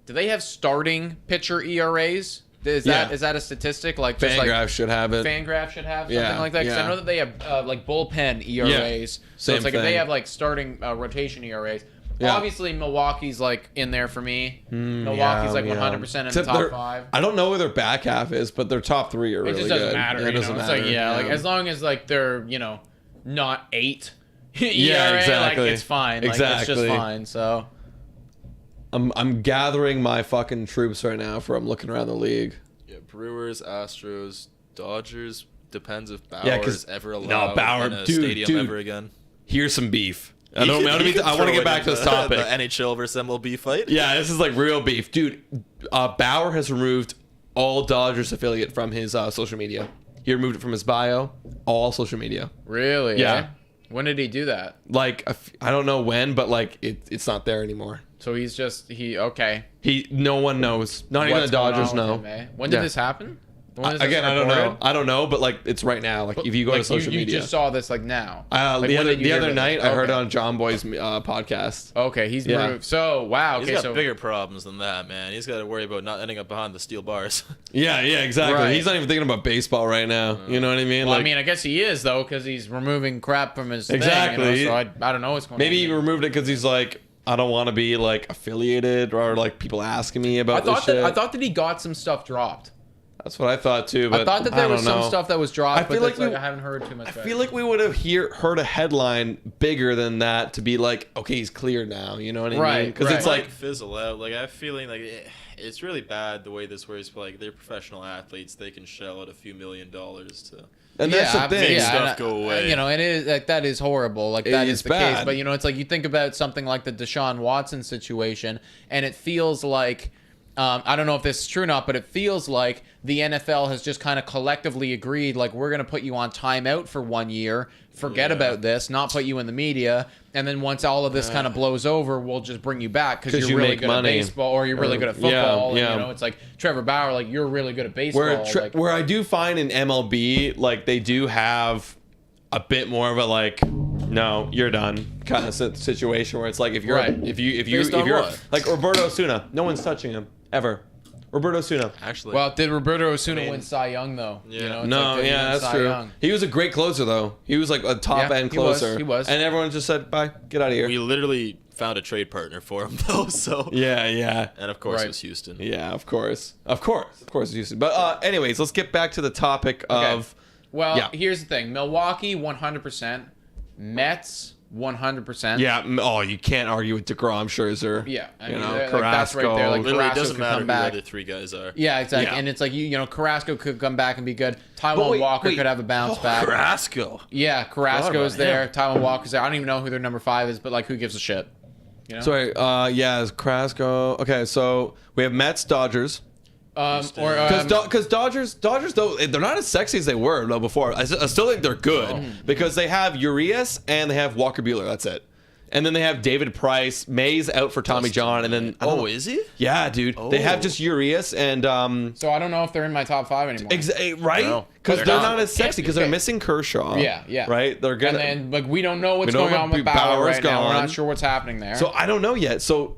do they have starting pitcher ERAs? Is that a statistic? Like, just Fangraph should have it. Fangraph should have something Yeah, like that. Because yeah. I know that they have like bullpen ERAs. So same it's like if they thing. have like starting rotation ERAs. Yeah. Obviously, Milwaukee's like in there for me. Milwaukee's like 100% in the Except top they're- 5. I don't know where their back half is, but their top 3 are It really just doesn't good. matter. Yeah, it You doesn't know? It's matter. like, yeah, like as long as like they're, you know, not 8 ERA, exactly. like it's fine. Like, it's just Exactly. fine. So I'm gathering my fucking troops right now for I'm looking around the league. Yeah, Brewers, Astros, Dodgers. Depends if Bauer Yeah, 'cause- is ever allowed Bauer- in a dude, stadium ever again. Here's some beef. I want to get back to this topic. The NHL versus MLB fight. Yeah, this is like real beef, dude. Bauer has removed all Dodgers affiliate from his social media. He removed it from his bio, all social media. really, Yeah. eh? When did he do that? Like I don't know when, but like it's not there anymore. So he's just okay. No one knows. Not even What's the going Dodgers on with know. him, eh? When did Yeah. this happen? When is this Again, I don't know. reported? I don't know, but like it's right now. Like if you go Like, to social you media. just saw this like now. the Like, when did you other hear this? night, I heard it Okay. on John Boy's podcast. Okay, he's Yeah. moved. So wow. He's Okay, got so bigger problems than that, man. He's got to worry about not ending up behind the steel bars. Yeah, exactly. Right. He's not even thinking about baseball right now. You know what I mean? well, like I mean, I guess he is though, because he's removing crap from his Exactly. thing. You know? So I don't know what's going maybe on. he removed it because he's like, I don't want to be like affiliated or like people asking me about this shit. I thought that he got some stuff dropped. That's what I thought too. But I thought that there was don't some know. stuff that was dropped, I feel but like I haven't heard too much. I about feel it. like we would have heard a headline bigger than that to be like, okay, he's clear now. You know what I mean? Right, Because right. it's Like like, fizzle out. Like I have a feeling like it's really bad the way this works. But like they're professional athletes, they can shell out a few $1 million to. and that's the thing. Make stuff and go away. You know, it is like that is horrible. Like that It's is the case. bad. But you know, it's like you think about something like the Deshaun Watson situation, and it feels like I don't know if this is true or not, but it feels like the NFL has just kind of collectively agreed, like we're going to put you on timeout for 1 year, forget about this, not put you in the media, and then once all of this kind of blows over, we'll just bring you back because 'Cause you're you really make good money. at baseball or you're really good at Yeah, football. And, yeah. you know, it's like Trevor Bauer, like you're really good at baseball. where I do find in MLB, like they do have a bit more of a like, no, you're done kind of situation where it's like if you're Right. if you're what? like Roberto Osuna, no one's touching him ever. Roberto Osuna. Actually, well, did Roberto Osuna I mean, win Cy Young though? yeah. You know, it's No, like, did he win that's Cy true. Young? He was a great closer though. He was like a top Yeah, end he was, closer. he was. And everyone just said, "Bye, get out of here." we literally found a trade partner for him though. So Yeah. and of course Right. it was Houston. Yeah, of course, it's Houston. But anyways, let's get back to the topic of. Well, Yeah. here's the thing: Milwaukee 100%, Mets 100%. Yeah. Oh, you can't argue with DeGrom, Scherzer. Yeah, I You mean, know, like, that's right there. Like, Carrasco. Literally, it Carrasco doesn't could matter come who back. the other three guys are. Yeah, exactly. Yeah. And it's like you know, Carrasco could come back and be good. Taiwan But wait, Walker wait. could have a bounce back. Carrasco. Yeah, Carrasco's about there. him. Taiwan Walker's there. I don't even know who their number 5 is, but like, who gives a shit? You know? Sorry. Yeah, it's Carrasco. Okay, so we have Mets, Dodgers. Because Dodgers though they're not as sexy as they were though before. I still think they're good because they have Urias and they have Walker Buehler. That's it. And then they have David Price. May's out for Tommy John, and then is he? Yeah, dude. They have just Urias and So I don't know if they're in my top 5 anymore. Right? Because they're not as sexy because they're missing Kershaw. Yeah. Right? They're gonna. And then we don't know what's going on with Bauer right now. We're not sure what's happening there. So I don't know yet. So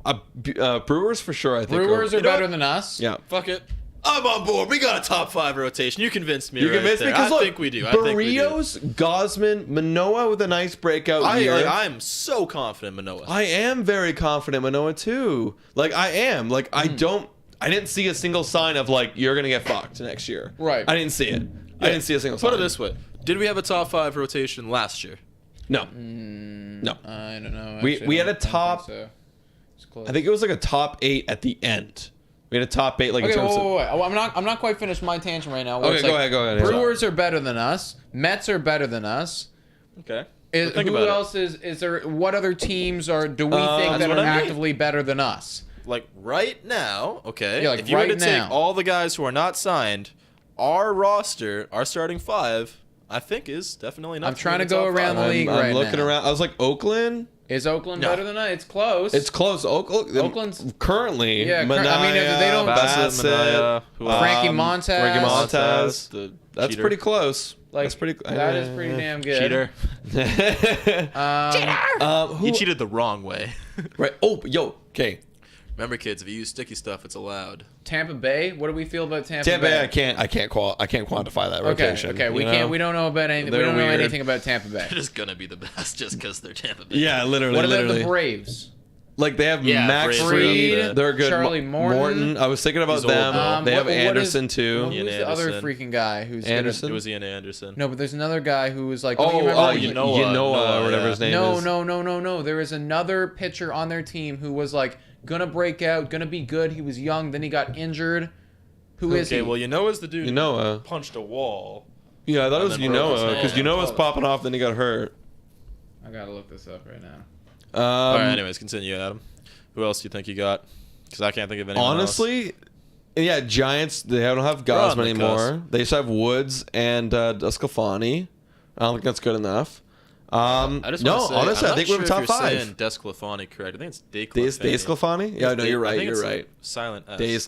Brewers for sure. I think Brewers are better than us. Yeah. Fuck it. I'm on board. We got a top 5 rotation. You convinced me. You convinced me because I think we do. Barrios, Gosman, Manoah with a nice breakout year. I'm so confident Manoah. I am very confident Manoah too. Like I am. Like I didn't see a single sign of like you're gonna get fucked next year. Right. I didn't see it. I didn't see a single sign. Put it this way: did we have a top 5 rotation last year? No. No. I don't know. We had a top. I think it was like a top 8 at the end. We had a top 8 like in terms of. Wait. I'm not quite finished my tangent right now. Okay, go ahead. Brewers are better than us. Mets are better than us. Okay. Who else is there? What other teams do we think that are actively better than us? Like right now, okay. Yeah, like if you right were to now. take all the guys who are not signed, our roster, our starting 5, I think is definitely not. I'm trying to go around the league right now. I'm looking around. I was like Oakland. Is Oakland better than us? It's close. It's close. Oakland's currently. Yeah, Manaya, I mean, they don't. Bassett, Manaya, Frankie Montas. That's pretty close. Like, that's pretty. That is pretty damn good. Cheater. Cheater. He cheated the wrong way. Right. Oh, yo. Okay. Remember, kids, if you use sticky stuff, it's allowed. Tampa Bay. What do we feel about Tampa Bay? Tampa Bay. I can't quantify that rotation. Okay. We can't. We don't know about anything. We don't know anything about Tampa Bay. They're just gonna be the best just because they're Tampa Bay. Yeah, literally. What about the Braves? Like they have Max Fried. They're good. Charlie Morton. I was thinking about them. They have Anderson too. Who's the other freaking guy who's Anderson? It was Ian Anderson. No, but there's another guy who was like. Yanoa or whatever his name is. No. There is another pitcher on their team who was like gonna break out, gonna be good. He was young, then he got injured. Who is he? Okay, well, Yanoa's the dude who punched a wall. Yeah, I thought it was Yanoa because Yanoa's popping off, then he got hurt. I gotta look this up right now. All right, anyways, continue, Adam. Who else do you think you got? Because I can't think of anyone honestly, yeah, Giants, they don't have Gosman anymore. They just have Woods and Desclafani. I don't think that's good enough. Honestly, I think we're top 5. Saying Desclafani, correct? I think it's Desclafani. Yeah, no, you're right. You're right. Silent S.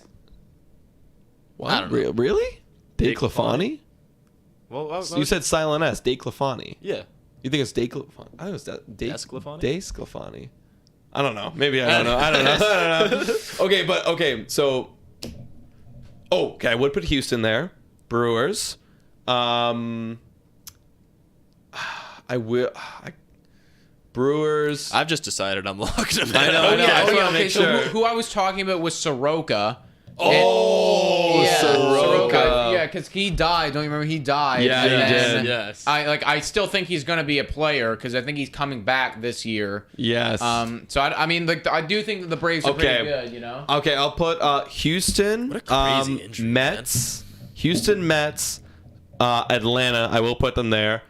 What? I don't know. Really? Desclafani? Well, you said silent S. Desclafani. Yeah. You think it's Desclafani? I don't know. Desclafani. Desclafani. I don't know. Maybe I don't know. I don't know. Okay, so. Oh, okay. I would put Houston there. Brewers. Brewers. I've just decided I'm locked in. I know. Okay, so who I was talking about was Soroka. Soroka. Yeah, because he died. Don't you remember? He died. Yeah, he did. Yes. I still think he's going to be a player because I think he's coming back this year. Yes. So I mean, like, I do think that the Braves are pretty good. You know. Okay, I'll put Houston. What a crazy injury, Mets. Man. Houston Mets. Atlanta. I will put them there.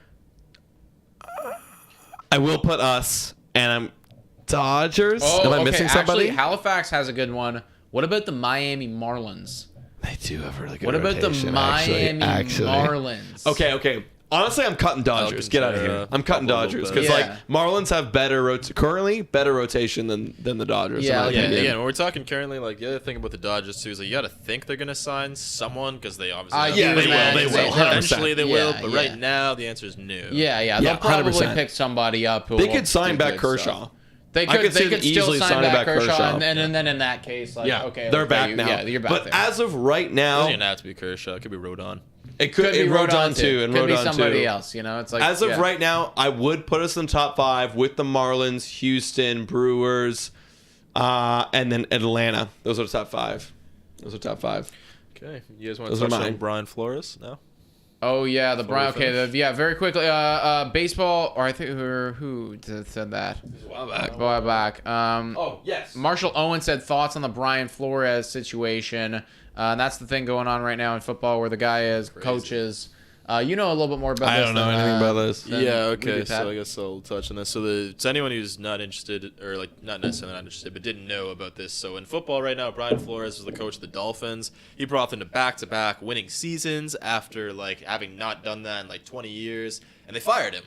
I will put us, and I'm Dodgers. Am I missing somebody? Actually, Halifax has a good one. What about the Miami Marlins? They do have a really good What about the Miami Marlins? Okay. Honestly, I'm cutting Dodgers. Get out of here. I'm cutting Dodgers because like Marlins have better rotation than the Dodgers. Yeah. When we're talking currently, like the other thing about the Dodgers too is like you got to think they're gonna sign someone because they obviously they will. Eventually they will, but right now the answer is no. Yeah. They'll probably 100%. Pick somebody up. They could sign back Kershaw. They could still sign back Kershaw, and then in that case, like, they're back now. Yeah, you're back but there. as of right now, it doesn't have to be Kershaw. It could be Rodon. It could be Rodon too, and could be Rodon somebody too. else. You know, it's like as of right now, I would put us in the top 5 with the Marlins, Houston, Brewers, and then Atlanta. Those are the top 5. Okay, you guys want to touch on Brian Flores now? Oh yeah, the Brian. Okay, very quickly. Baseball, or I think who said that? A while back. Oh yes. Marshall Owen said thoughts on the Brian Flores situation. And that's the thing going on right now in football, where the guy coaches. You know a little bit more about I this. don't know than, anything about this. than Yeah, we okay, do, Pat. so I guess I'll touch on this. So to anyone who's not interested, or like not necessarily not interested, but didn't know about this, so in football right now, Brian Flores is the coach of the Dolphins. He brought them to back-to-back winning seasons after like having not done that in like 20 years, and they fired him.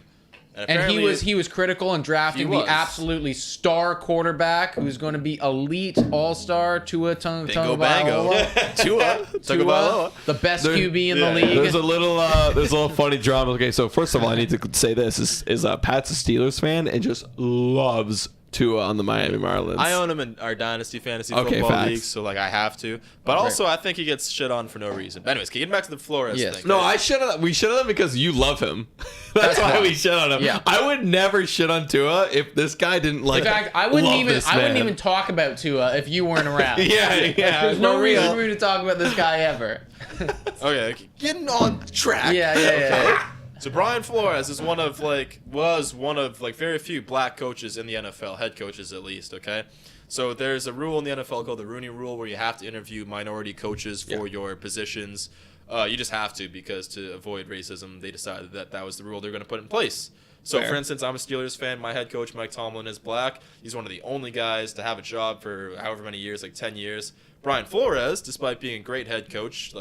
And he was critical in drafting the absolutely star quarterback who's going to be elite all-star Tua Tagovailoa. Tua, the best QB in the league. There's a little funny drama. Okay, so first of all, I need to say this is Pat's a Steelers fan and just loves Tua on the Miami Marlins. I own him in our Dynasty Fantasy Football League, so like I have to. But also, I think he gets shit on for no reason. But anyways, getting back to the Flores thing. No, we shit on him because you love him. That's why we shit on him. Yeah. I would never shit on Tua if this guy didn't like. In fact, I wouldn't even talk about Tua if you weren't around. Yeah. There's no reason for me to talk about this guy ever. Okay, getting on track. Yeah. So Brian Flores was one of very few black coaches in the NFL, head coaches at least, okay? So there's a rule in the NFL called the Rooney Rule where you have to interview minority coaches for your positions. You just have to because to avoid racism, they decided that was the rule they're going to put in place. So, for instance, I'm a Steelers fan. My head coach, Mike Tomlin, is black. He's one of the only guys to have a job for however many years, like 10 years. Brian Flores, despite being a great head coach,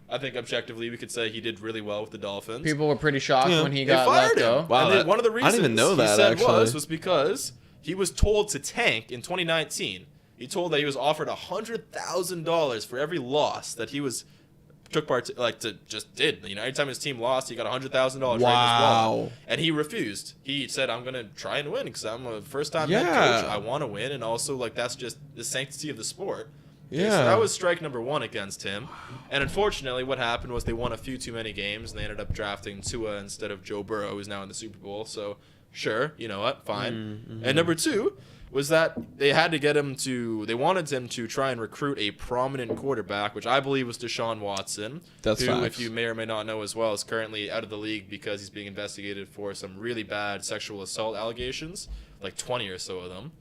I think objectively we could say he did really well with the Dolphins. People were pretty shocked when he got let go. Wow, and one of the reasons I didn't even know that, he said actually. was because he was told to tank in 2019. He told that he was offered $100,000 for every loss that he took part did. Every time his team lost, he got $100,000 right in his wallet. And he refused. He said, "I'm gonna try and win because I'm a first-time head coach. I want to win, and also that's just the sanctity of the sport." Okay, so that was strike number one against him. And unfortunately, what happened was they won a few too many games, and they ended up drafting Tua instead of Joe Burrow, who's now in the Super Bowl. So, sure, you know what? Fine. Mm-hmm. And number two was that they wanted him to try and recruit a prominent quarterback, which I believe was Deshaun Watson, who, if you may or may not know as well, is currently out of the league because he's being investigated for some really bad sexual assault allegations, like 20 or so of them.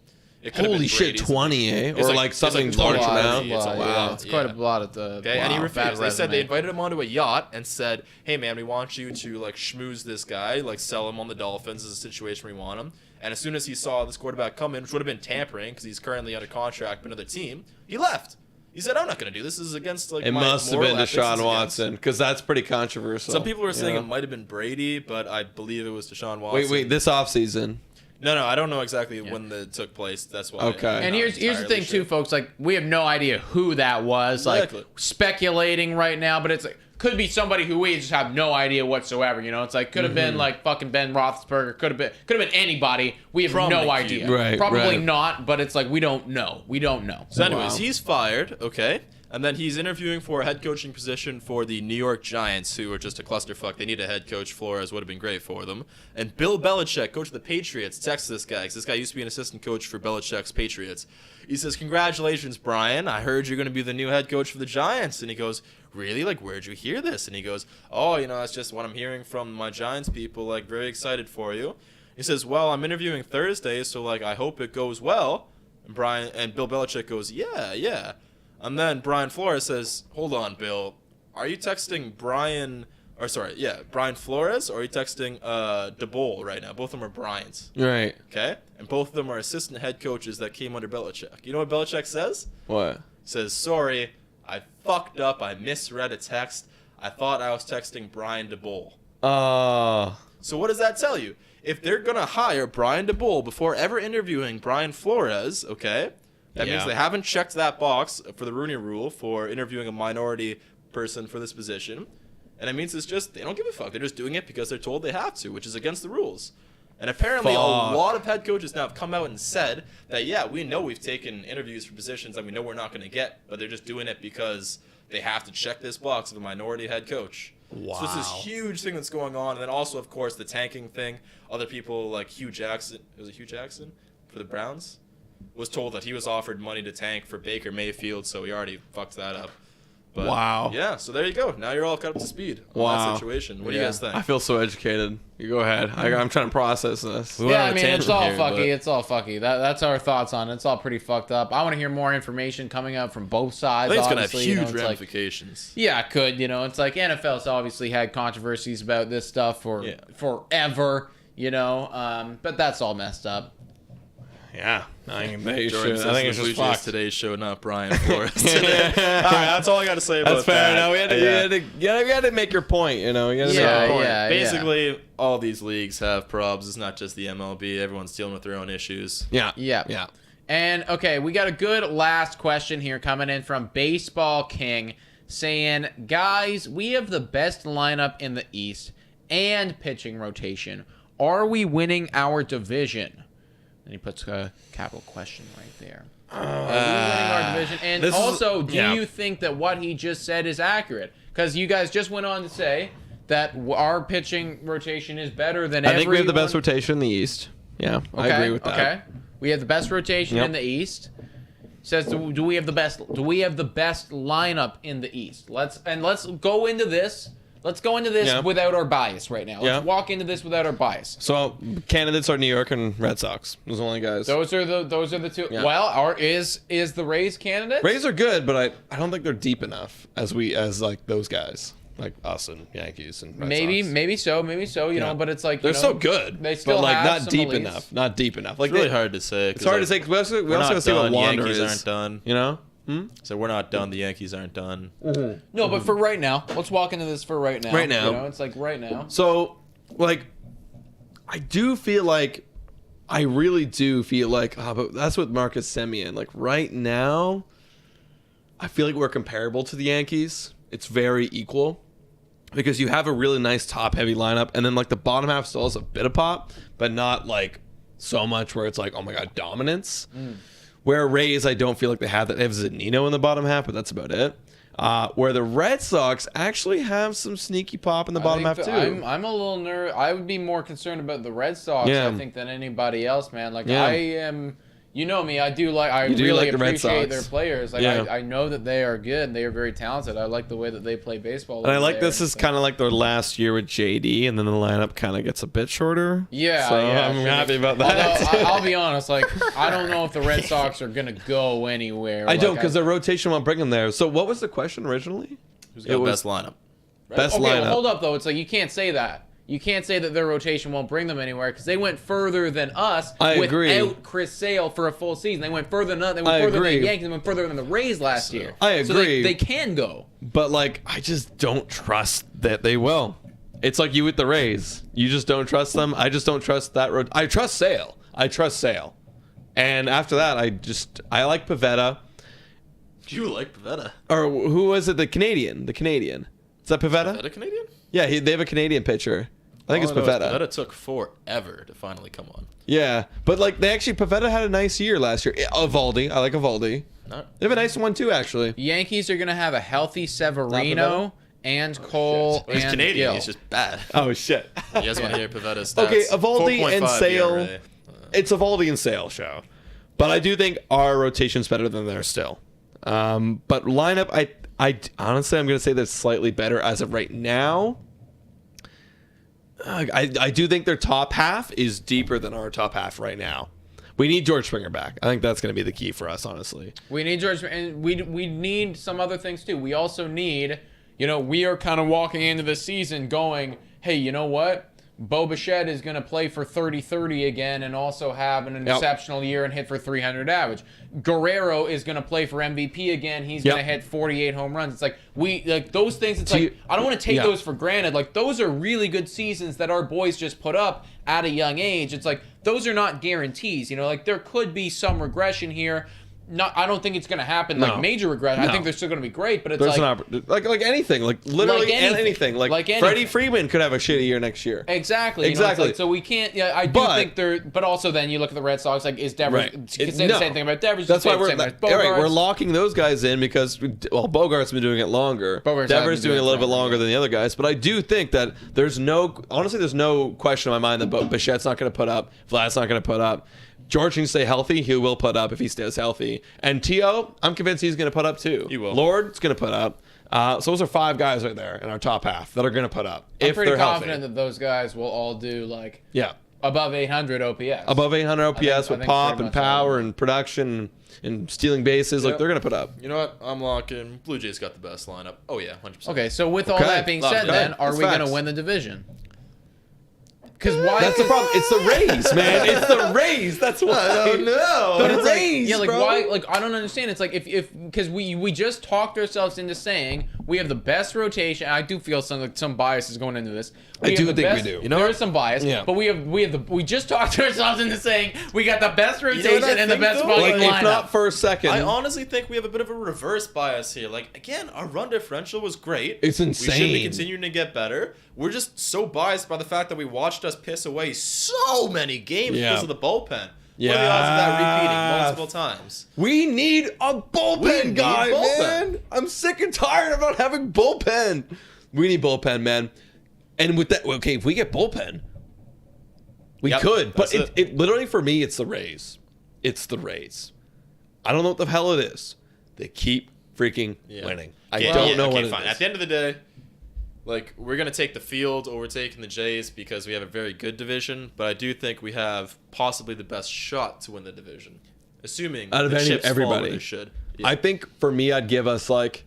Holy shit, 20, eh? Or like something large amount? Wow. It's quite a lot at the. Okay, and he refused. They said they invited him onto a yacht and said, "Hey man, we want you to schmooze this guy, sell him on the Dolphins. This is a situation we want him." And as soon as he saw this quarterback come in, which would have been tampering because he's currently under contract with another team, he left. He said, "I'm not going to do this. This is against my It must have been Deshaun Watson because that's pretty controversial." Some people were saying it might have been Brady, but I believe it was Deshaun Watson. Wait, this offseason. No, I don't know exactly when that took place. That's why. Okay. And here's the thing too, folks. We have no idea who that was. Exactly. Speculating right now, but it's could be somebody who we just have no idea whatsoever. It's could have been fucking Ben Roethlisberger. Could have been anybody. We have no idea. Right. Probably not. But it's we don't know. We don't know. So anyways, he's fired. Okay. And then he's interviewing for a head coaching position for the New York Giants, who are just a clusterfuck. They need a head coach. Flores would have been great for them. And Bill Belichick, coach of the Patriots, texts this guy, because this guy used to be an assistant coach for Belichick's Patriots. He says, "Congratulations, Brian. I heard you're going to be the new head coach for the Giants." And he goes, "Really? Where'd you hear this?" And he goes, "Oh, that's just what I'm hearing from my Giants people. Very excited for you." He says, "Well, I'm interviewing Thursday, so I hope it goes well." And Bill Belichick goes, "Yeah." And then Brian Flores says, "Hold on, Bill. Are you texting Brian Flores, or are you texting DeBoll right now? Both of them are Brian's." Right. Okay? And both of them are assistant head coaches that came under Belichick. You know what Belichick says? What? He says, "Sorry, I fucked up. I misread a text. I thought I was texting Brian DeBoll." So what does that tell you? If they're going to hire Brian DeBoll before ever interviewing Brian Flores, okay? That means they haven't checked that box for the Rooney Rule for interviewing a minority person for this position. And it means it's just, they don't give a fuck. They're just doing it because they're told they have to, which is against the rules. And apparently a lot of head coaches now have come out and said that, we know we've taken interviews for positions that we know we're not going to get, but they're just doing it because they have to check this box of a minority head coach. Wow. So it's this huge thing that's going on. And then also, of course, the tanking thing. Other people like Hugh Jackson. Was it Hugh Jackson for the Browns? Was told that he was offered money to tank for Baker Mayfield, so he already fucked that up. But, wow. Yeah, so there you go. Now you're all caught up to speed on that situation. What do you guys think? I feel so educated. You go ahead. I'm trying to process this. Yeah, I mean, it's all fucky. It's all fucky. That's our thoughts on it. It's all pretty fucked up. I want to hear more information coming up from both sides. I think it's going to obviously. have huge ramifications. Yeah, it could. It's like NFL's obviously had controversies about this stuff for forever, but that's all messed up. Yeah, I think it's just fucked. Today's show, not Brian Flores. All right, that's all I got to say about that. That's fair. that. No, we had to make your point. You got to make your point. Basically, all these leagues have problems. It's not just the MLB. Everyone's dealing with their own issues. Yeah. And okay, we got a good last question here coming in from Baseball King, saying, "Guys, we have the best lineup in the East and pitching rotation. Are we winning our division?" And he puts a capital question right there. Are we winning our division? And also, do you think that what he just said is accurate? Because you guys just went on to say that our pitching rotation is better than everyone. I think we have the best rotation in the East. Yeah, I agree with that. Okay, we have the best rotation in the East. Says, do we have the best? Do we have the best lineup in the East? Let's go into this. Let's go into this without our bias right now. Let's walk into this without our bias. So candidates are New York and Red Sox. Those are the only guys. Those are the two. Yeah. Well, is the Rays candidates? Rays are good, but I don't think they're deep enough as like those guys, like us and Yankees and Red Sox. Maybe so. You know, but it's like they're so good. They still have not deep elites. enough. Not deep enough. Like it's really hard to say. It's hard to say. We also got to see what Wander is. Yankees aren't done. So we're not done. The Yankees aren't done. Mm-hmm. No, but for right now, let's walk into this for right now. Right now, it's like right now. So, like, I really do feel like, but that's with Marcus Semien. Like right now, I feel like we're comparable to the Yankees. It's very equal because you have a really nice top-heavy lineup, and then like the bottom half still has a bit of pop, but not like so much where it's like, oh my god, dominance. Where Rays, I don't feel like they have that. They have Zunino in the bottom half, but that's about it. Where the Red Sox actually have some sneaky pop in the bottom half, too. I'm a little nervous. I would be more concerned about the Red Sox, I think, than anybody else, man. Like, I am... You know me, I really appreciate their players. Like I know that they are good and they are very talented. I like the way that they play baseball. And I like this is kind of like their last year with JD, and then the lineup kind of gets a bit shorter. Yeah, so I'm happy about that. Although, I'll be honest, like I don't know if the Red Sox are gonna go anywhere. I don't, because their rotation won't bring them there. So what was the question originally? Who's got best lineup? Best lineup. Well, hold up though. It's like you can't say that. You can't say that their rotation won't bring them anywhere because they went further than us without Chris Sale for a full season. They went further than us. They went further than the Yankees. They went further than the Rays last year. I agree. So they can go. But, like, I just don't trust that they will. It's like you with the Rays. You just don't trust them. I just don't trust that. I trust Sale. And after that, I like Pivetta. You like Pivetta? Or who was it? The Canadian. Is that Pivetta? Is Pivetta Canadian? Yeah, they have a Canadian pitcher. I think it's Pivetta. Pivetta took forever to finally come on. Yeah, but like Pivetta had a nice year last year. Evaldi, I like Evaldi. They have a nice one too, actually. Yankees are gonna have a healthy Severino and Cole. He's and Canadian. Gill. He's just bad. Oh shit. You guys want to hear Pivetta's stats? Okay, Evaldi and Sale. ERA. It's Evaldi and Sale show, but I do think our rotation's better than theirs still. But lineup, I honestly, I'm gonna say that's slightly better as of right now. I do think their top half is deeper than our top half right now. We need George Springer back. I think that's going to be the key for us, honestly. We need George, and we need some other things too. We also need, we are kind of walking into the season going, hey, you know what? Bo Bichette is going to play for 30-30 again and also have an exceptional year and hit for 300 average. Guerrero is going to play for MVP again. He's going to hit 48 home runs. It's like those things. It's like I don't want to take those for granted. Like those are really good seasons that our boys just put up at a young age. It's like those are not guarantees. Like there could be some regression here. I don't think it's going to happen like major regression. I think they're still going to be great, but it's like anything, like literally anything. Like Freddie Freeman could have a shitty year next year. Exactly. So we can't. Yeah, I do think they're. But also, then you look at the Red Sox. Like, is Devers? You can say the same thing about Devers. That's why we're locking those guys in because Bogart's been doing it longer. Devers doing it a little bit longer than the other guys. But I do think that there's no question in my mind that Bichette's not going to put up. Vlad's not going to put up. George can stay healthy. He will put up if he stays healthy. And T.O., I'm convinced he's going to put up too. He will. Lord's going to put up. So those are 5 guys right there in our top half that are going to put up. I'm if pretty they're confident healthy. that those guys will all do like Yeah. above 800 OPS. Above 800 OPS with pop pretty and much power all. and production and stealing bases. Like, Yep. they're going to put up. You know what? I'm locking. Blue Jays got the best lineup. Oh yeah, 100%. Okay, so with all Okay. that being said, Okay. then are That's we going facts. to win the division? Because why? That's the problem. It's the Rays, man. It's the Rays. That's why. I don't know. The But it's like, Rays, yeah, like bro. why? Like I don't understand. It's like if because we just talked ourselves into saying we have the best rotation. I do feel some bias is going into this. I have do the think we best- do. You know there what? is some bias. Yeah. But we just talked ourselves into saying we got the best rotation I and the think, best though? fucking Like, lineup. if not first, second. I honestly think we have a bit of a reverse bias here. Like, again, our run differential was great. It's We should be insane. continuing to get better. We're just so biased by the fact that we watched us piss away so many games Yeah. because of the bullpen. What are the odds of that repeating multiple times? We need a bullpen We need guy, bullpen. man. I'm sick and tired of not having bullpen. We need bullpen, man. And with that, okay, if we get bullpen, we Yep, could. But that's it literally, for me, it's the Rays. It's the Rays. I don't know what the hell it is. They keep freaking winning. I don't know what it fine. is. At the end of the day, like, we're going to take the field over taking the Jays because we have a very good division, but I do think we have possibly the best shot to win the division. Assuming Out of the chips fall where everybody. they should. Yeah. I think for me, I'd give us like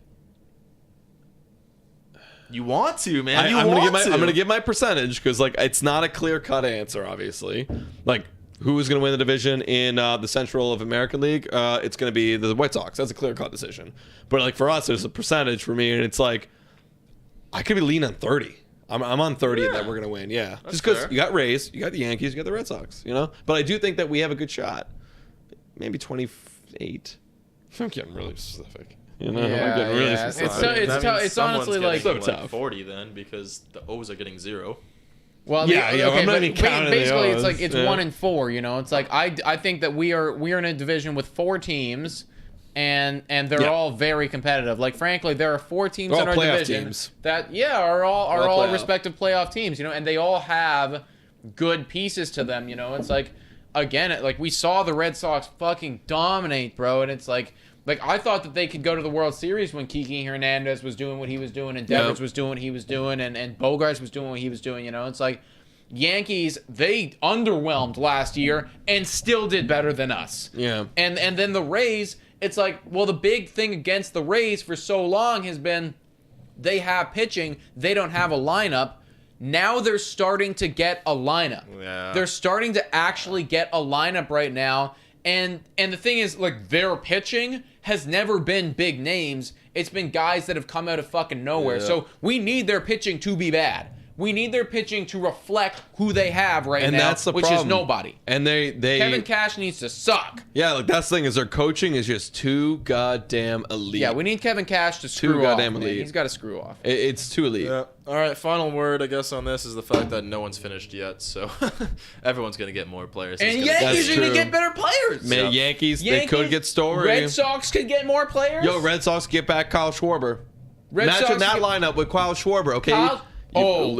You want to, man. I'm gonna give my percentage because like it's not a clear cut answer, obviously. Like who is gonna win the division in the Central of American League? It's gonna be the White Sox. That's a clear cut decision. But like for us, there's a percentage for me, and it's like I could be leaning on 30. I'm on 30 that we're gonna win. Yeah, just because fair. you got Rays, you got the Yankees, you got the Red Sox. You know, but I do think that we have a good shot. Maybe 28. I'm getting really specific. You know, I'm getting really yeah. specific. It's honestly like so tough. 40 then because the O's are getting 0. well, Yeah, the- yeah, okay, I'm not but even counting the basically it's O's, like it's yeah. 1 and 4. You know, it's like I think that we're in a division with 4 teams. And they're Yeah. all very competitive. Like frankly, there are 4 teams They're in all our playoff division teams. that are all playoff. respective playoff teams. You know, and they all have good pieces to them. You know, it's like again, like we saw the Red Sox fucking dominate, bro. And it's like I thought that they could go to the World Series when Kiki Hernandez was doing what he was doing, and Devers was doing what he was doing, and Bogarts was doing what he was doing. You know, it's like Yankees, they underwhelmed last year and still did better than us. Yeah. And then the Rays, it's like, well, the big thing against the Rays for so long has been they have pitching, they don't have a lineup. Now they're starting to get a lineup. Yeah. They're starting to actually get a lineup right now. And the thing is, like, their pitching has never been big names. It's been guys that have come out of fucking nowhere. Yeah. So we need their pitching to be bad. We need their pitching to reflect who they have right And now, that's the which problem. is nobody. And they Kevin Cash needs to suck. yeah, like that's the thing is their coaching is just too goddamn elite. Yeah, we need Kevin Cash to screw off. goddamn Man. elite. He's got to screw off. It's too elite. Yeah. All right. Final word, I guess, on this is the fact that no one's finished yet, so everyone's gonna get more players. And It's gonna- Yankees That's are going to true. get better players. Man, Yankees, they could Yankees, get story. Red Sox could get more players. Yo, Red Sox get back Kyle Schwarber. Red Imagine Sox that get- lineup with Kyle Schwarber, okay? Dude.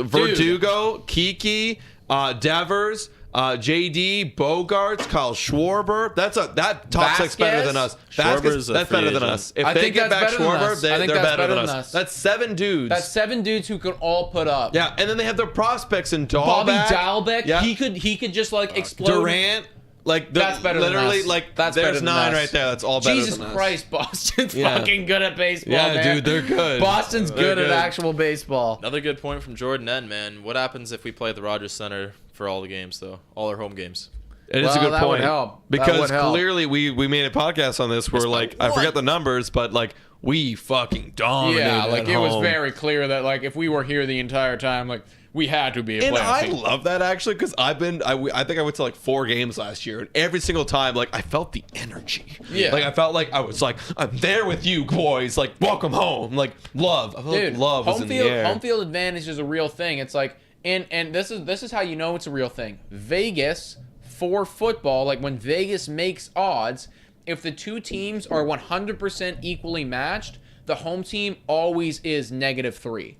Verdugo, Kiki, Devers, JD, Bogarts, Kyle Schwarber. That top six better than us. Schwarber's a That's free better than agent. us. If I they think get that's back better than Schwarber, us. I think they're that's better than us. That's 7 dudes. That's 7 dudes who could all put up. Yeah, and then they have their prospects in Dahlbeck. Bobby Dalbec, Yeah. he could just like explode. Durant. Like That's better than literally, us. like That's better there's than 9 us. right there. That's all better Jesus than us. Christ, Boston's Yeah. fucking good at baseball, Yeah, man. dude, they're good. Boston's They're good at good. actual baseball. Another good point from Jordan N, man. What happens if we play at the Rogers Center for all the games, though? All our home games. It is Well, a good that point. would help. That Because would help. clearly we made a podcast on this where Missed by like I one. forget the numbers, but like we fucking dominated. Yeah, like at it was home. very clear that like if we were here the entire time, like we had to be a And playoff I team. love that actually because I think I went to like 4 games last year, and every single time like I felt the energy. Yeah. like I felt like I was like I'm there with you boys. Like welcome home. Like love. I felt Dude, like love was in the air. home field advantage is a real thing. It's like and this is how you know it's a real thing. Vegas for football, like when Vegas makes odds, if the 2 teams are 100% equally matched, the home team always is -3.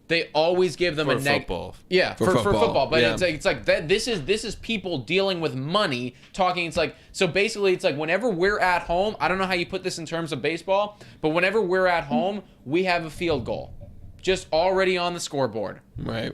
they always give them For a football. Yeah, for football. But yeah. it's like that. This is people dealing with money, talking. It's like, so basically, it's like whenever we're at home. I don't know how you put this in terms of baseball, but whenever we're at home, we have a field goal, just already on the scoreboard. Right.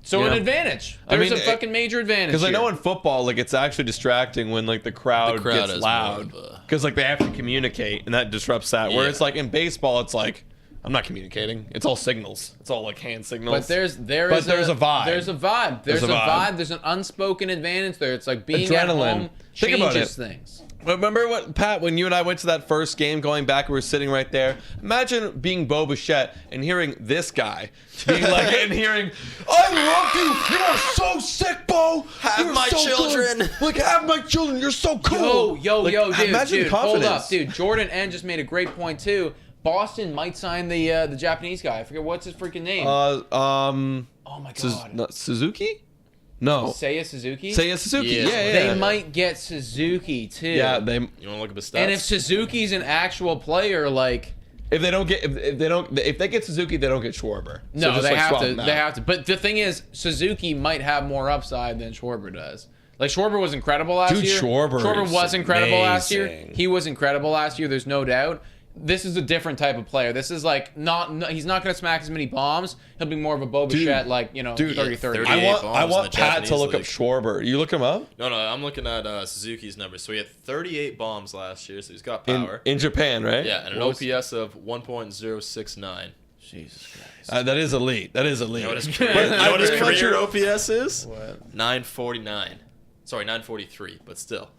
So Yeah. an advantage. There's a fucking major advantage. Because I know in football, like it's actually distracting when like the crowd gets is loud. more of a- Because like they have to communicate, and that disrupts that. Yeah. Whereas like in baseball, it's like I'm not communicating. It's all signals. It's all like hand signals. But there's a vibe. There's a vibe. There's a vibe. vibe. There's an unspoken advantage there. It's like being Adrenaline. at home Think about changes it. things. Remember what, Pat, when you and I went to that first game going back, we were sitting right there. Imagine being Bo Bichette and hearing this guy being like, and hearing, I love you. You are so sick, Bo. Have You're my so children. good. Like, have my children. You're so cool. Yo, Like, dude, imagine hold confidence. up, dude. Jordan N just made a great point too. Boston might sign the Japanese guy. I forget what's his freaking name. Oh my god. Suzuki? No. Seiya Suzuki. Seiya Suzuki. Yeah. Yeah. They might get Suzuki too. Yeah, they. You want to look at the stats? And if Suzuki's an actual player, like. If they get Suzuki, they don't get Schwarber. So No, just, they like, have swap to. them out. They have to. But the thing is, Suzuki might have more upside than Schwarber does. Like Schwarber was incredible last Dude, year. Schwarber is was incredible last year. amazing. He was incredible last year. There's no doubt. This is a different type of player. This is like he's not going to smack as many bombs. He'll be more of a Bo Bichette, like, you know, 30-30. 30. I want bombs in the Pat to Japanese look up league. Schwarber. You look him up No, I'm looking at Suzuki's numbers. So he had 38 bombs last year, so he's got in power. Japan, right? Yeah, and an OPS of 1.069. Jesus Christ. That is elite. That is elite. You know what his But career, you know what his I really career want OPS is? What? 949. Sorry, 943, but still.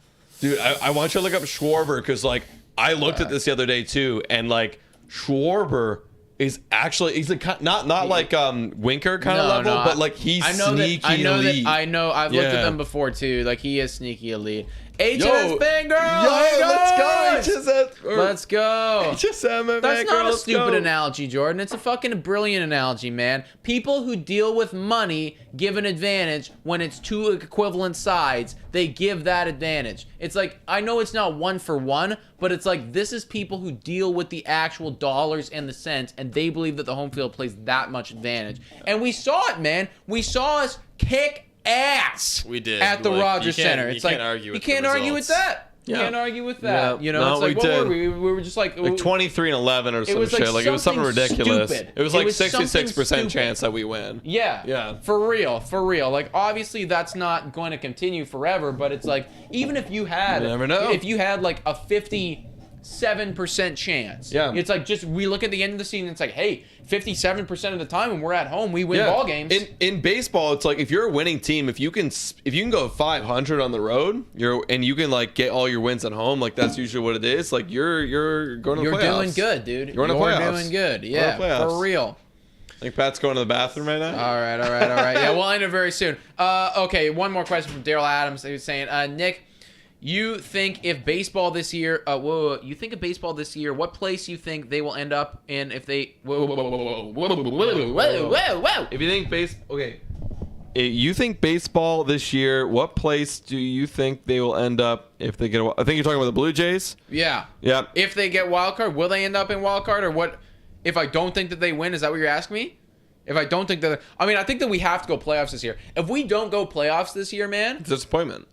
Dude, I want you to look up Schwarber because, like, I looked at this the other day too, and like Schwarber is actually he's not like Winker kind of level, but like he's sneaky elite. I know. I've looked at Yeah. them before too. Like he is sneaky elite. HS Yo, Fangirl. Yo, hey let's guys! go, HSM. Let's go. HSM, That's not a let's stupid go. analogy, Jordan. It's a fucking brilliant analogy, man. People who deal with money give an advantage when it's two equivalent sides. They give that advantage. It's like, I know it's not one for one, but it's like this is people who deal with the actual dollars and the cents, and they believe that the home field plays that much advantage. And we saw it, man. We saw us kick ass. We did. At the Like, Rogers you can't- Center. you It's like can't argue you with can't the argue with results. that. You Yeah. can't argue with that. Yeah. You know, No, it's like, we what did. were we? We were just like 23-11 or some was shit. like Like it was something something ridiculous. stupid. It was It like was something 66% stupid. chance that we win. Yeah. Yeah. For real. Like obviously that's not going to continue forever, but it's like even if you had You never know. if you had like a 57% chance. Yeah. It's like just we look at the end of the season, it's like, hey, 57% of the time when we're at home, we win ball games. In baseball, it's like if you're a winning team, if you can go 500 on the road, you can like get all your wins at home, like that's usually what it is. Like you're going to the You're playoffs. doing good, dude. You're in the playoffs. doing good. You're in Yeah, the playoffs. for real. I think Pat's going to the bathroom right now. All right. Yeah, we'll end it very soon. Okay, one more question from Daryl Adams. He was saying, Nick, you think if baseball this year, you think of baseball this year, what place you think they will end up in if they, whoa. If you think you think baseball this year, what place do you think they will end up if they get I think you're talking about the Blue Jays? Yeah. Yeah. If they get wild card, will they end up in wild card or what? If I don't think that they win, is that what you're asking me? If I don't think that, I think that we have to go playoffs this year. If we don't go playoffs this year, man, Disappointment.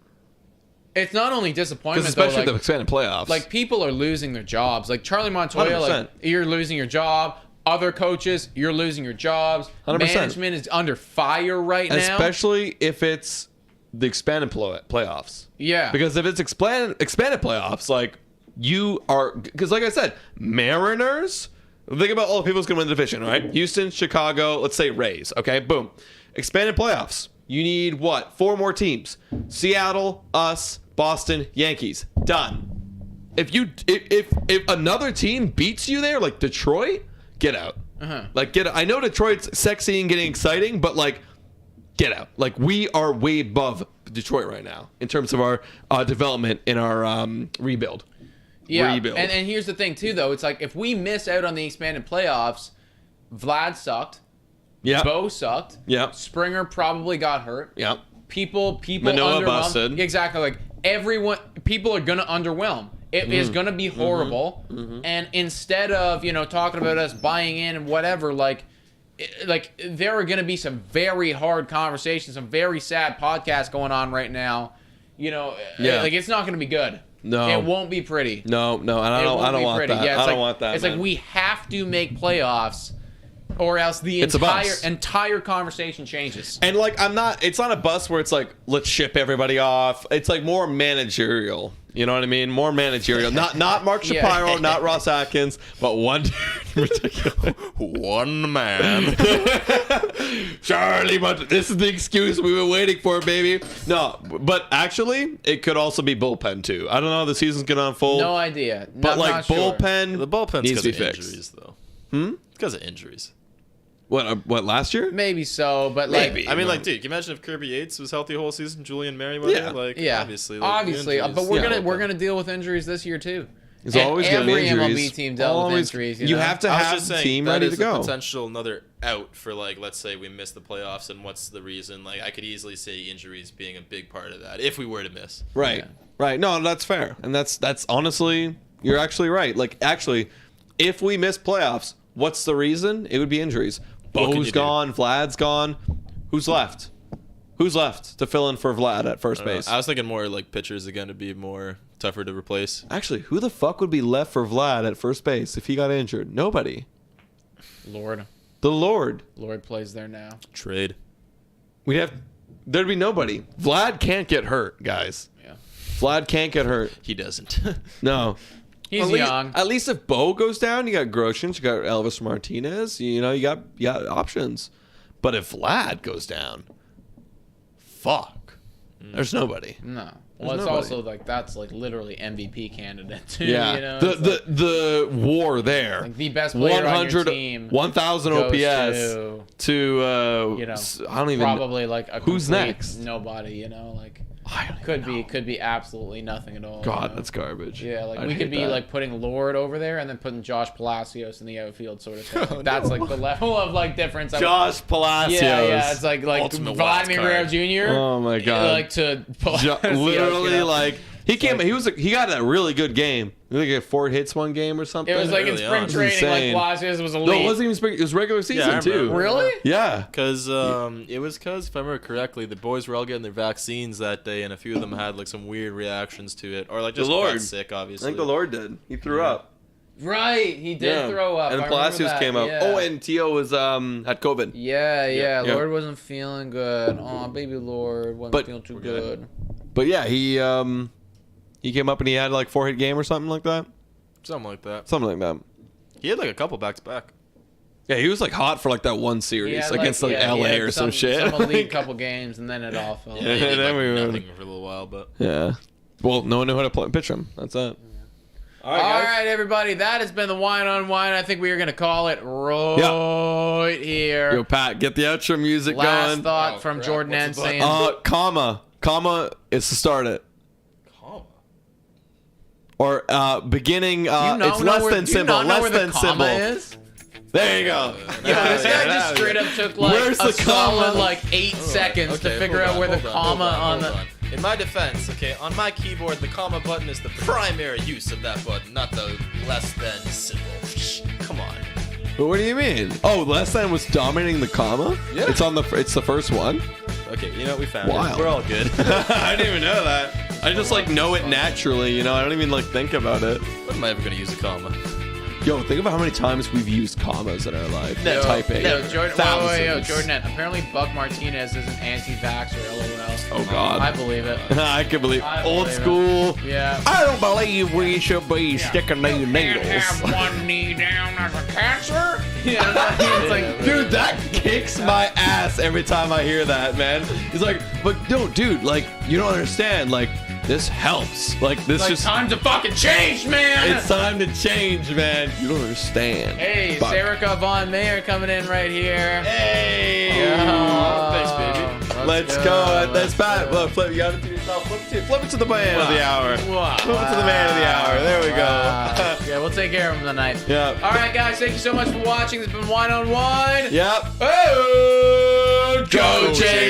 it's not only disappointment, Because though, especially like, the expanded playoffs. like people are losing their jobs. Like Charlie Montoya, like 100%. you're losing your job. Other coaches, you're losing your jobs. 100%. Management is under fire right now. especially if it's the expanded playoffs. Yeah. Because if it's expanded playoffs, like you are, because like I said, Mariners. Think about all the people who's going to win the division, right? Houston, Chicago, let's say Rays. Okay, boom. Expanded playoffs. You need what? 4 more teams. Seattle, us, Boston, Yankees. Done. If another team beats you there, like Detroit, get out. Like get out. I know Detroit's sexy and getting exciting, but like get out. Like we are way above Detroit right now in terms of our development in our rebuild. Yeah, Rebuild. and here's the thing too, though. It's like if we miss out on the expanded playoffs, Vlad sucked. Yeah. Bo sucked. Yeah. Springer probably got hurt. Yeah. People Manoah underwhelmed. busted. Exactly. Like people are gonna underwhelm. It is gonna be horrible. And instead of talking about us buying in and whatever, like there are going to be some very hard conversations, some very sad podcasts going on right now. Like it's not going to be good. No, it won't be pretty. No, and I don't want that. Yeah, I don't want that. It's like we have to make playoffs, or else the entire conversation changes. And like it's not a bus where it's like let's ship everybody off. It's like more managerial. You know what I mean? More managerial. Not Mark Shapiro, not Ross Atkins, but one dude in particular. One man. Charlie, but this is the excuse we were waiting for, baby. No, but actually, it could also be bullpen too. I don't know how the season's gonna unfold. No idea. But like bullpen, the bullpen's needs to be because of fixed. injuries, though. It's because of injuries. What last year? Maybe so, but Maybe. like I mean, like, dude, can you imagine if Kirby Yates was healthy the whole season? Julian Merriweather, obviously, but we're gonna deal with injuries this year too. There's always going to be injuries. Every MLB team dealt with injuries. You have to have the team ready to go. Potential another out for like, let's say we miss the playoffs, and what's the reason? Like, I could easily see injuries being a big part of that if we were to miss. Right. No, that's fair, and that's honestly, you're actually right. Like, actually, if we miss playoffs, what's the reason? It would be injuries. Bo's gone, Vlad's gone. Who's left? Who's left to fill in for Vlad at first base? I was thinking more like pitchers again to be more tougher to replace. Actually, who the fuck would be left for Vlad at first base if he got injured? Nobody. Lord. The Lord. Lord plays there now. Trade. There'd be nobody. Vlad can't get hurt, guys. Yeah. Vlad can't get hurt. He doesn't. No. He's young. At least if Bo goes down, you got Groshans, you got Elvis Martinez, you got options. But if Vlad goes down, fuck. There's nobody. No. Well, it's also like that's like literally MVP candidate too. Yeah. The war there. Like the best player on your team. 1,000 OPS to I don't even probably like a who's next? Nobody. Could be absolutely nothing at all. God, that's garbage. Yeah, like we could be like putting Lord over there and then putting Josh Palacios in the outfield sort of thing. Like, that's like the level of like difference. Josh Palacios. Yeah, it's like Vladimir Guerrero Jr. Oh my God. Like to literally like he came. He got a really good game. I think he had 4 hits one game or something. It was like in spring training, like Palacios was elite. No, it wasn't even spring. It was regular season too. Really? Yeah. Because if I remember correctly, the boys were all getting their vaccines that day, and a few of them had like some weird reactions to it, or like just got sick. Obviously, I think the Lord did. He threw up. Right, he did throw up. And Palacios came out. Yeah. Oh, and Tio was had COVID. Yeah. Lord wasn't feeling good. Oh, baby Lord wasn't feeling too good. But yeah, he came up and he had like 4-hit game or something like that. Something like that. He had like a couple back-to-back. Yeah, he was like hot for like that one series against LA or some shit. Some elite couple games, and then it all fell. Yeah, then we were nothing for a little while, but yeah. Well, no one knew how to pitch him. That's it. All right, everybody. That has been the Wine on Wine. I think we are going to call it right here. Yo, Pat, get the outro music going. Last thought from Jordan N. saying... Comma is to start it. Or beginning, it's less than symbol. Less than symbol. Is? There you go. This guy just straight up took like a solid like 8 seconds to figure out where the comma on the... In my defense, on my keyboard, the comma button is the primary use of that button, not the less than symbol. Come on. But what do you mean? Oh, less than was dominating the comma? Yeah. It's the first one? Okay, we found it. We're all good. I didn't even know that. I just know it naturally, I don't even think about it. When am I ever going to use a comma? Yo, think about how many times we've used commas in our life. Typing. Jordan, apparently Buck Martinez is an anti-vaxxer, LOL. Oh, God. I believe it. I can believe it. Old school. Yeah. I don't believe we should be sticking new needles. Have one knee down as a cancer? Yeah, it's like, dude, that kicks my ass every time I hear that, man. He's like, but no, dude, you don't understand, this helps. This just time to fucking change, man. It's time to change, man. You don't understand. Hey, Serica Von Mayer coming in right here. Hey. Thanks, baby. Let's go. That's bad. Look, flip. You got it to yourself. Flip it to the man of the hour. Flip it to the man of the hour. There we go. Yeah, we'll take care of him tonight. Yeah. All right, guys. Thank you so much for watching. This has been Wine on Wine. Yep. Oh, go Jay.